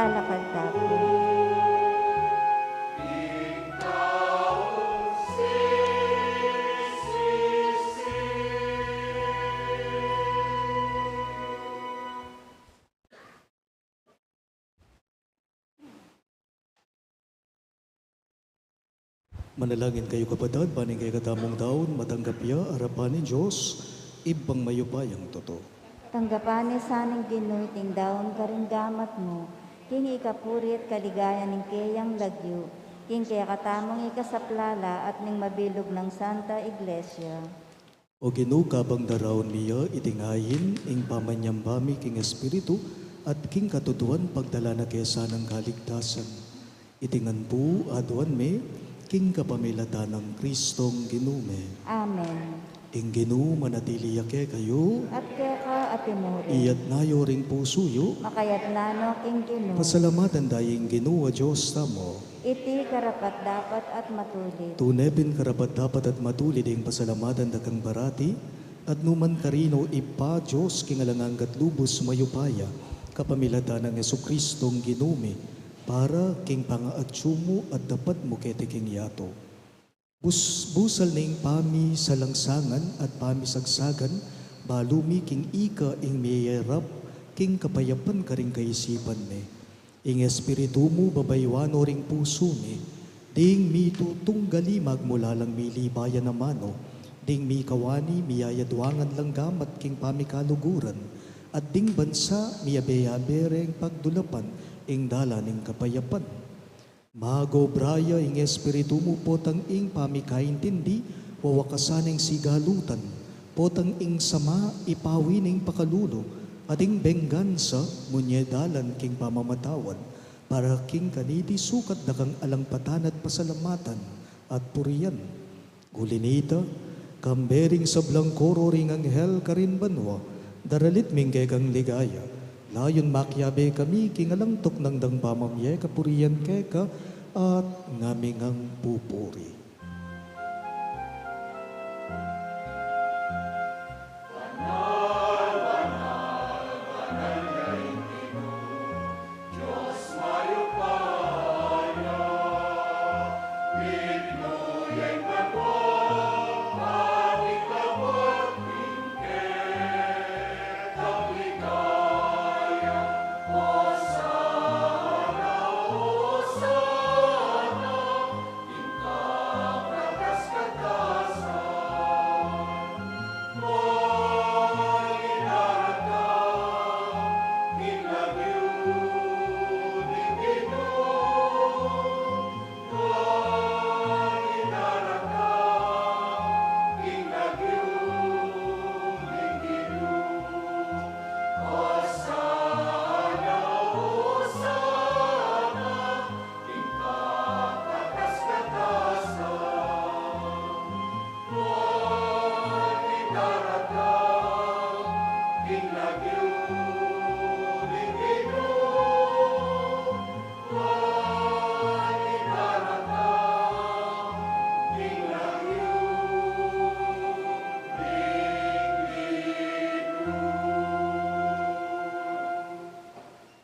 Lalakad tapo. Manalangin kayo kapatid, baning kay katamong taon, matanggap ya, harapan ni Diyos, ibang mayupayang totoo. Tanggapan ni saning Ginoy ting daon karinggamat mo, king ikapurit kaligayan ning kayang lagyo, king kaya katamong ikasaplala at ning mabilog ng Santa Iglesia. O ginukabang darawon niya, itingayin, ing pamanyambami king Espiritu, at king katutuan pagdala na kesa ng kaligtasan. Itingan po, aduan me, king kapamilata ng Kristong ginume. Amen. Ing ginu manatili yake kayo, At kaya ka atimuri, iyat nayo ring pusuyo, makayat nano king Ginoy, pasalamatan daying ginu a Diyos tamo. iti karapat dapat at matulit. Tunebin karapat dapat at matulid ing pasalamatan dakang barati, at numan karino ipa Diyos kingalangang gatlubos mayupaya, kapamilata ng Yesukristong ginume, para king pangaatsumo at dapat mo kete king yato. Busal ning pami sa langsangan at pami sagsagan, balumi king ika ing mayayarap, king kapayapan ka ring kaisipan me. Ing espiritu mo babaywano ring puso me, ding mi tutunggali magmula lang mi libayan na mano, ding mi kawani miyayadwangan lang gamat king pamikaluguran, at ding bansa miyabe-yabereng pagdulapan, ing dala ning kapayapan. Mago braya ing espiritu mo potang ing pamikaintindi, wawakasaning sigalutan, potang ing sama ipawining pakalulo, ating benggansa munyedalan king pamamatawan, para king kaniti sukat dakang alangpatan at pasalamatan at puriyan. Gulinita, kambering sa blangkoro ring anghel karin banwa, daralit minggay kang ligaya, layon makyabe kami kingalangtok ng dangpamamye kapuriyan keka at ngamingang pupuri.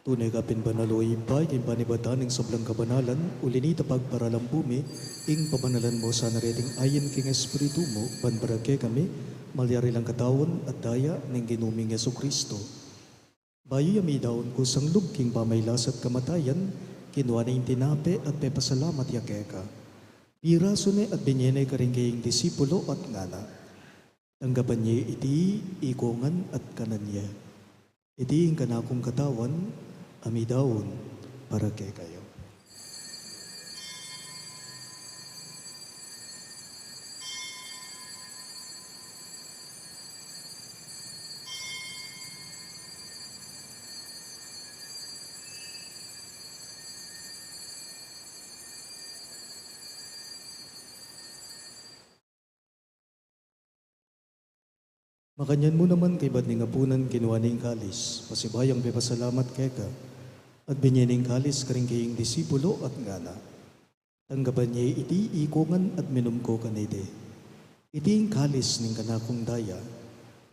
Tunay kapin banaloy pa, king panibatan ng sablang kabanalan, ulinita pagparalang bumi, ing pabanalan mo sa nareting ayin king espiritu mo, banbarake kami, malyari lang katawan at daya ng ginuming Yesukristo. Bayo yami daon ko sang lug king pamaylas at kamatayan, kinuha na yung tinape at pepasalamat yakeka. Piraso ne at binyene ka rin kayong disipulo at ngana. Tanggapan niya iti, ikongan at kananya. Iti ang kanakong katawan, amidawon para kay kayo. Makanyan mo naman kay ba't ning apunan kinuha ning kalis, pasibayang pipasalamat keka, at binyaning kalis karing kayong disipulo at ngana. Tanggapan niya iti ikongan at minumko kanide. Iti ing kalis ning kanakong daya,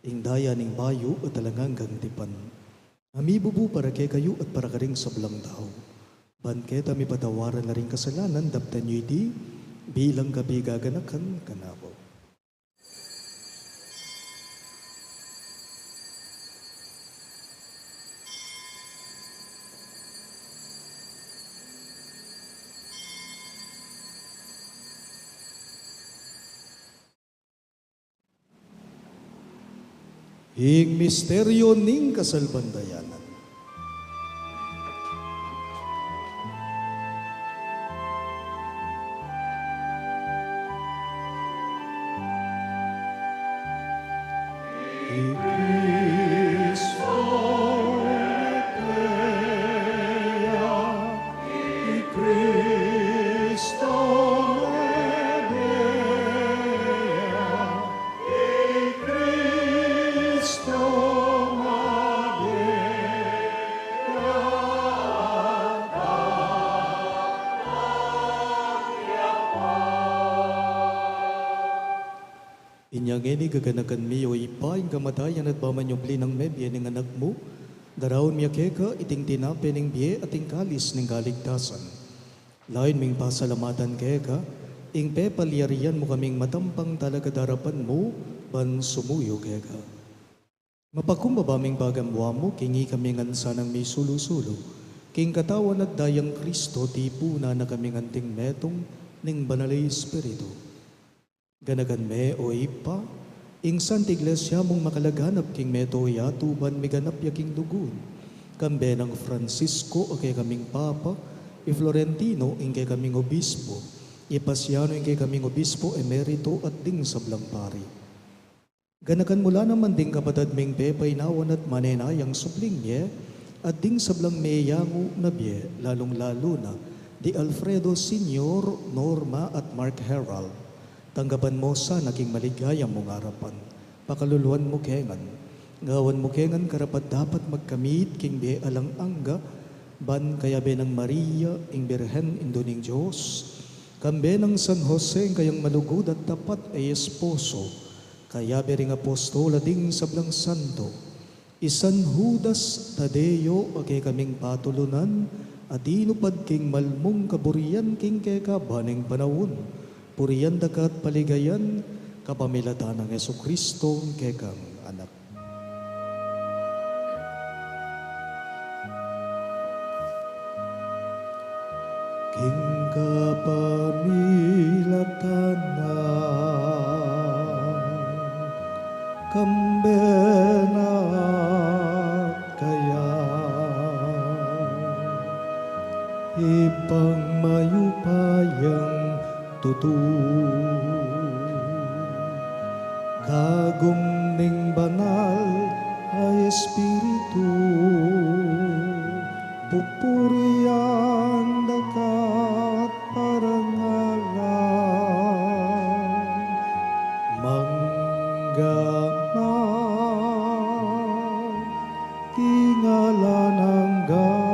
ing daya ning bayo at talanganggang tipan. Amibubu para kay kayo at para ka rin sa belang tao. Banketa mi patawaran na rin kasalanan, daptan nyo di, bilang kapi gaganakan kanako. Ing misteryo ning kasalbandayanan. Cristo Maria, Cristo Maria, Cristo Inyangeni gaganakan mi o ipa yung kamatayan at pamanyobli ng mebye ng anak mo, darawon miya keka iting tinape ng biye at ing kalis ng kaligtasan. Lain ming pasalamatan keka, ing pepalyarian mo kaming matampang talaga darapan mo, ban sumuyo keka. Mapakumbaba ming bagamwa mo, kingi kami ngansa ng may sulusulo, king katawan at dayang Kristo, tipuna na kaming anting metong ning banalay Espiritu. Ganagan me o ipa, ing Santa Iglesia mong makalaganap king meto yatuban miganap yaking dugun. Kambe ng Francisco o kay kaming Papa, i Florentino ing kay kaming Obispo, i Pasiano ing kay kaming Obispo emerito at ding sablang pari. Ganagan mula naman ding kapatad ming pepay nawan at manenayang supling ye, at ding sablang meyango na biye, lalong-lalo na, di Alfredo Senior, Norma at Mark Herald. Tanggapan mo sa naging maligayang mong harapan. Pakaluluan mo kengan. Ngawan mo kengan karapat dapat magkamit king be alang angga, ban kaya be ng Maria, ing Birhen Indoning Diyos. Kambe ng San Jose, ing kayang malugod at tapat ay esposo. Kaya be ring apostol ading sablang santo. Isan Judas Tadeo, agay kaming patulunan, at inupad king malmong kaburian king keka baning panawon. Puriyan dakat paligayan, kapamilatan ng Jesucristo, kekang anak. King kapamilatan na, kambenat kaya, ipang mayupayang kagum ning banal ay Espiritu, pupurian dakat parangalan, manggaman tingalan hanggang.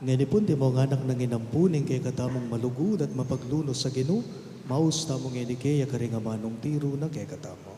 Nganipon di mo nga anak nang inampuning kay katamong malugod at mapaglunos sa Ginoo, maus tamong inikeya karingamanong tiro na kay katamo.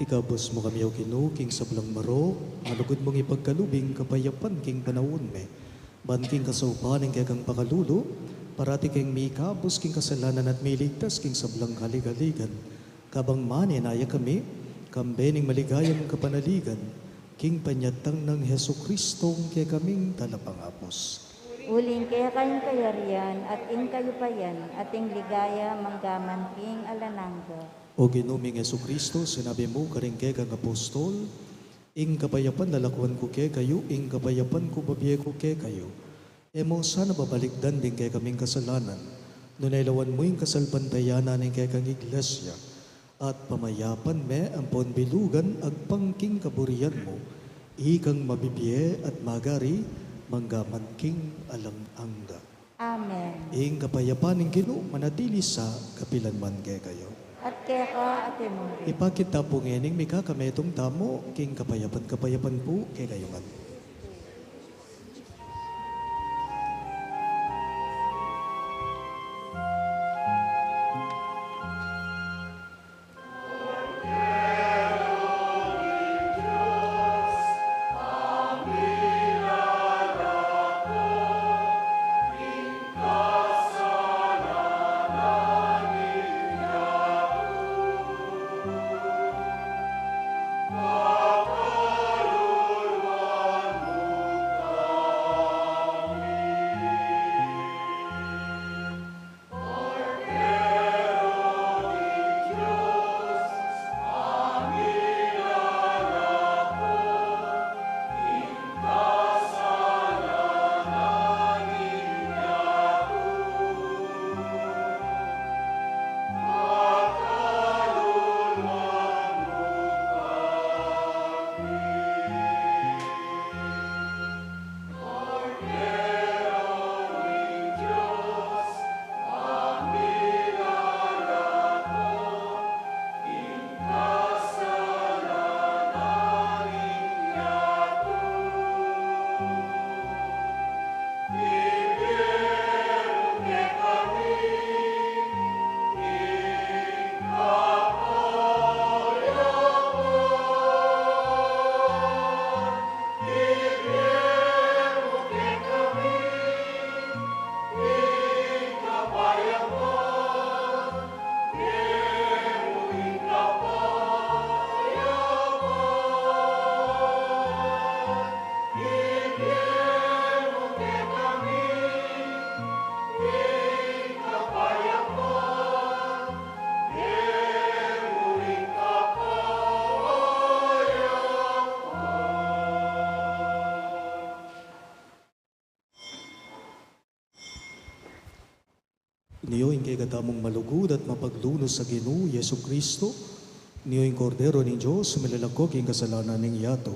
Ikabos mo kami o Ginoo king sablang maro, malugod mong ipagkalubing kapayapan king panawon me. Ban king kasaupaning kay kang pakalulo, parati king mikabos king kasalanan at miligtas king sablang kaligaligan. Kabang mani naya kami, kambening maligayang kapanaligan, king panyatang ng Heso Kristong kay kaming talapangapos. Uling kaya kayong kayarian at ing kayupayan at ing ligaya manggaman king alanangga. O ginuming Heso Kristo, sinabi mo karing kay kang apostol, ing kapayapan lalakuan ko kay kayo, ing kapayapan ko babiye ko kay kayo. Emo sana babalikdan din kay kaming kasalanan, nunailawan mo yung kasalpantayanan ng kay kang iglesia, at pamayapan me ang ponbilugan agpangking kaburian mo, ikang mabibiye at magari, manggaman king alang-angga. Amen. Ing kapayapan ng Ginoo manatili sa kapilanman kay kayo. At kaya ka ate mo. Ipakita po ngening mika kametong tamo, king kapayapan po kay kayo man. Niyo yung kay katamong malugod at mapaglunos sa Ginoo Yesu Kristo, niyo yung kordero ni Diyos, sumilalagok yung kasalanan ng yato,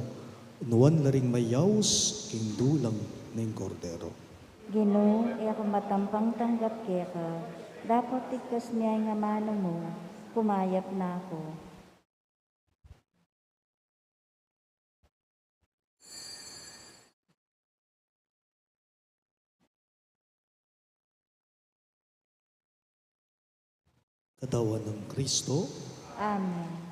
nuwan laring mayaws, king dulang ng kordero. Ginoo, ako matampang tanggap kaya ka. Dapat tigkas niya nga mano mo, kumayap na ako. Katawan ng Kristo, Amen.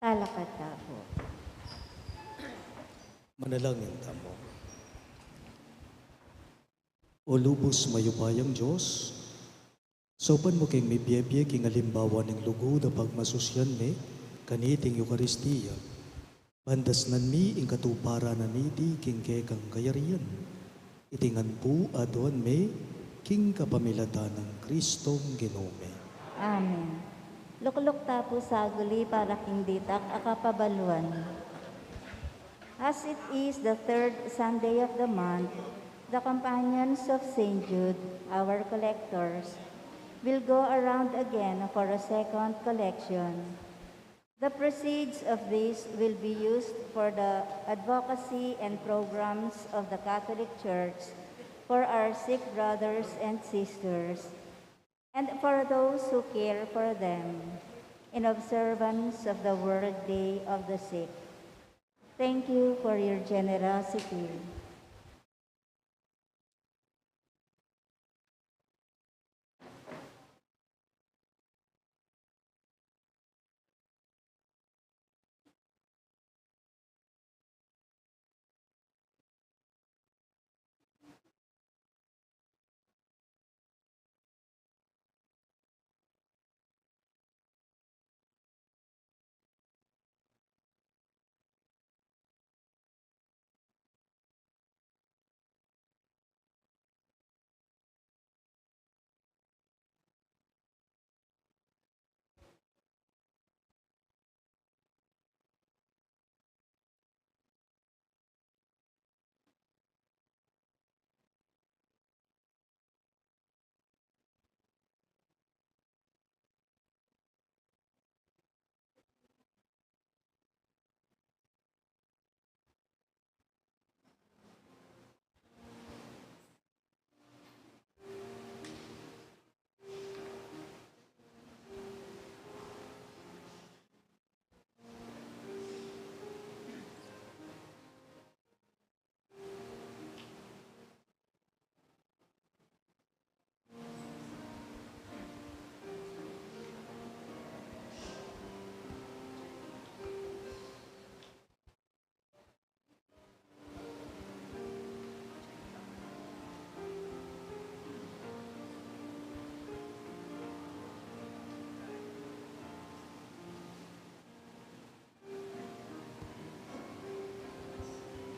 Talakad tapo. Manalangin tamo. O lubos mayubayang Diyos, sopan mo keng may biyebye king alimbawa ng lugo na pagmasusyan ni kaniting Eucharistia. Bandas nan mi ing katupara na niti king kekang kayarian. Itingan po adon me king kapamilata ng Kristong Ginome. Amen. Lukluk tapo saguli para king ditak akapabaluan. As it is the third Sunday of the month, the companions of St. Jude, our collectors, will go around again for a second collection. The proceeds of this will be used for the advocacy and programs of the Catholic Church for our sick brothers and sisters, and for those who care for them, in observance of the World Day of the Sick. Thank you for your generosity.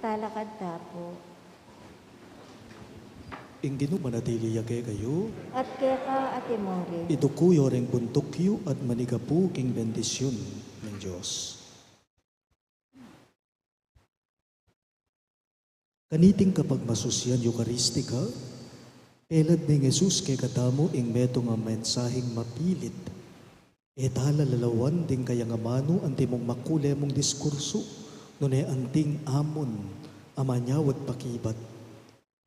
Talakad tapo. Ing ginumanatili yake kayo, At keka atimore. itukuyo ring buntukyo at manigapu king bendisyon ng Diyos. Kaniting kapag masusyan Eucharistica, pelad ni Jesus kay katamo ing meto nga mensaheng mapilit. Etala lalawan ding kaya nga mano ang timong makule mong diskurso, nunay anting amon, amanyawat pakibat.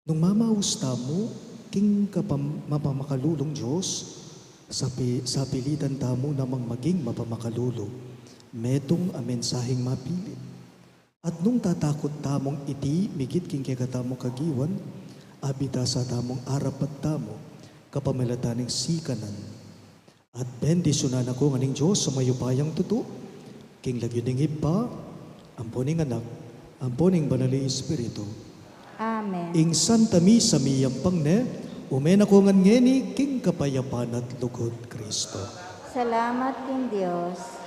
Nung mamaus tamo, king mapamakalulong Diyos, sa pilitan tamo namang maging mapamakalulo, metong a mensaheng mapilit. At nung tatakot tamong iti, migit king kekatamo kagiwan, abita sa tamong arapat tamo, kapamilataning sikanan. At bendisyonan ako nganing Diyos sa mayupayang tuto, king lagyuding ipa, amponing anak, amponing banali Espiritu. Amen. Ing Santa Misa miyampang ne, umen ako ngeni king kapayapan at lugod Kristo. Salamat king Diyos.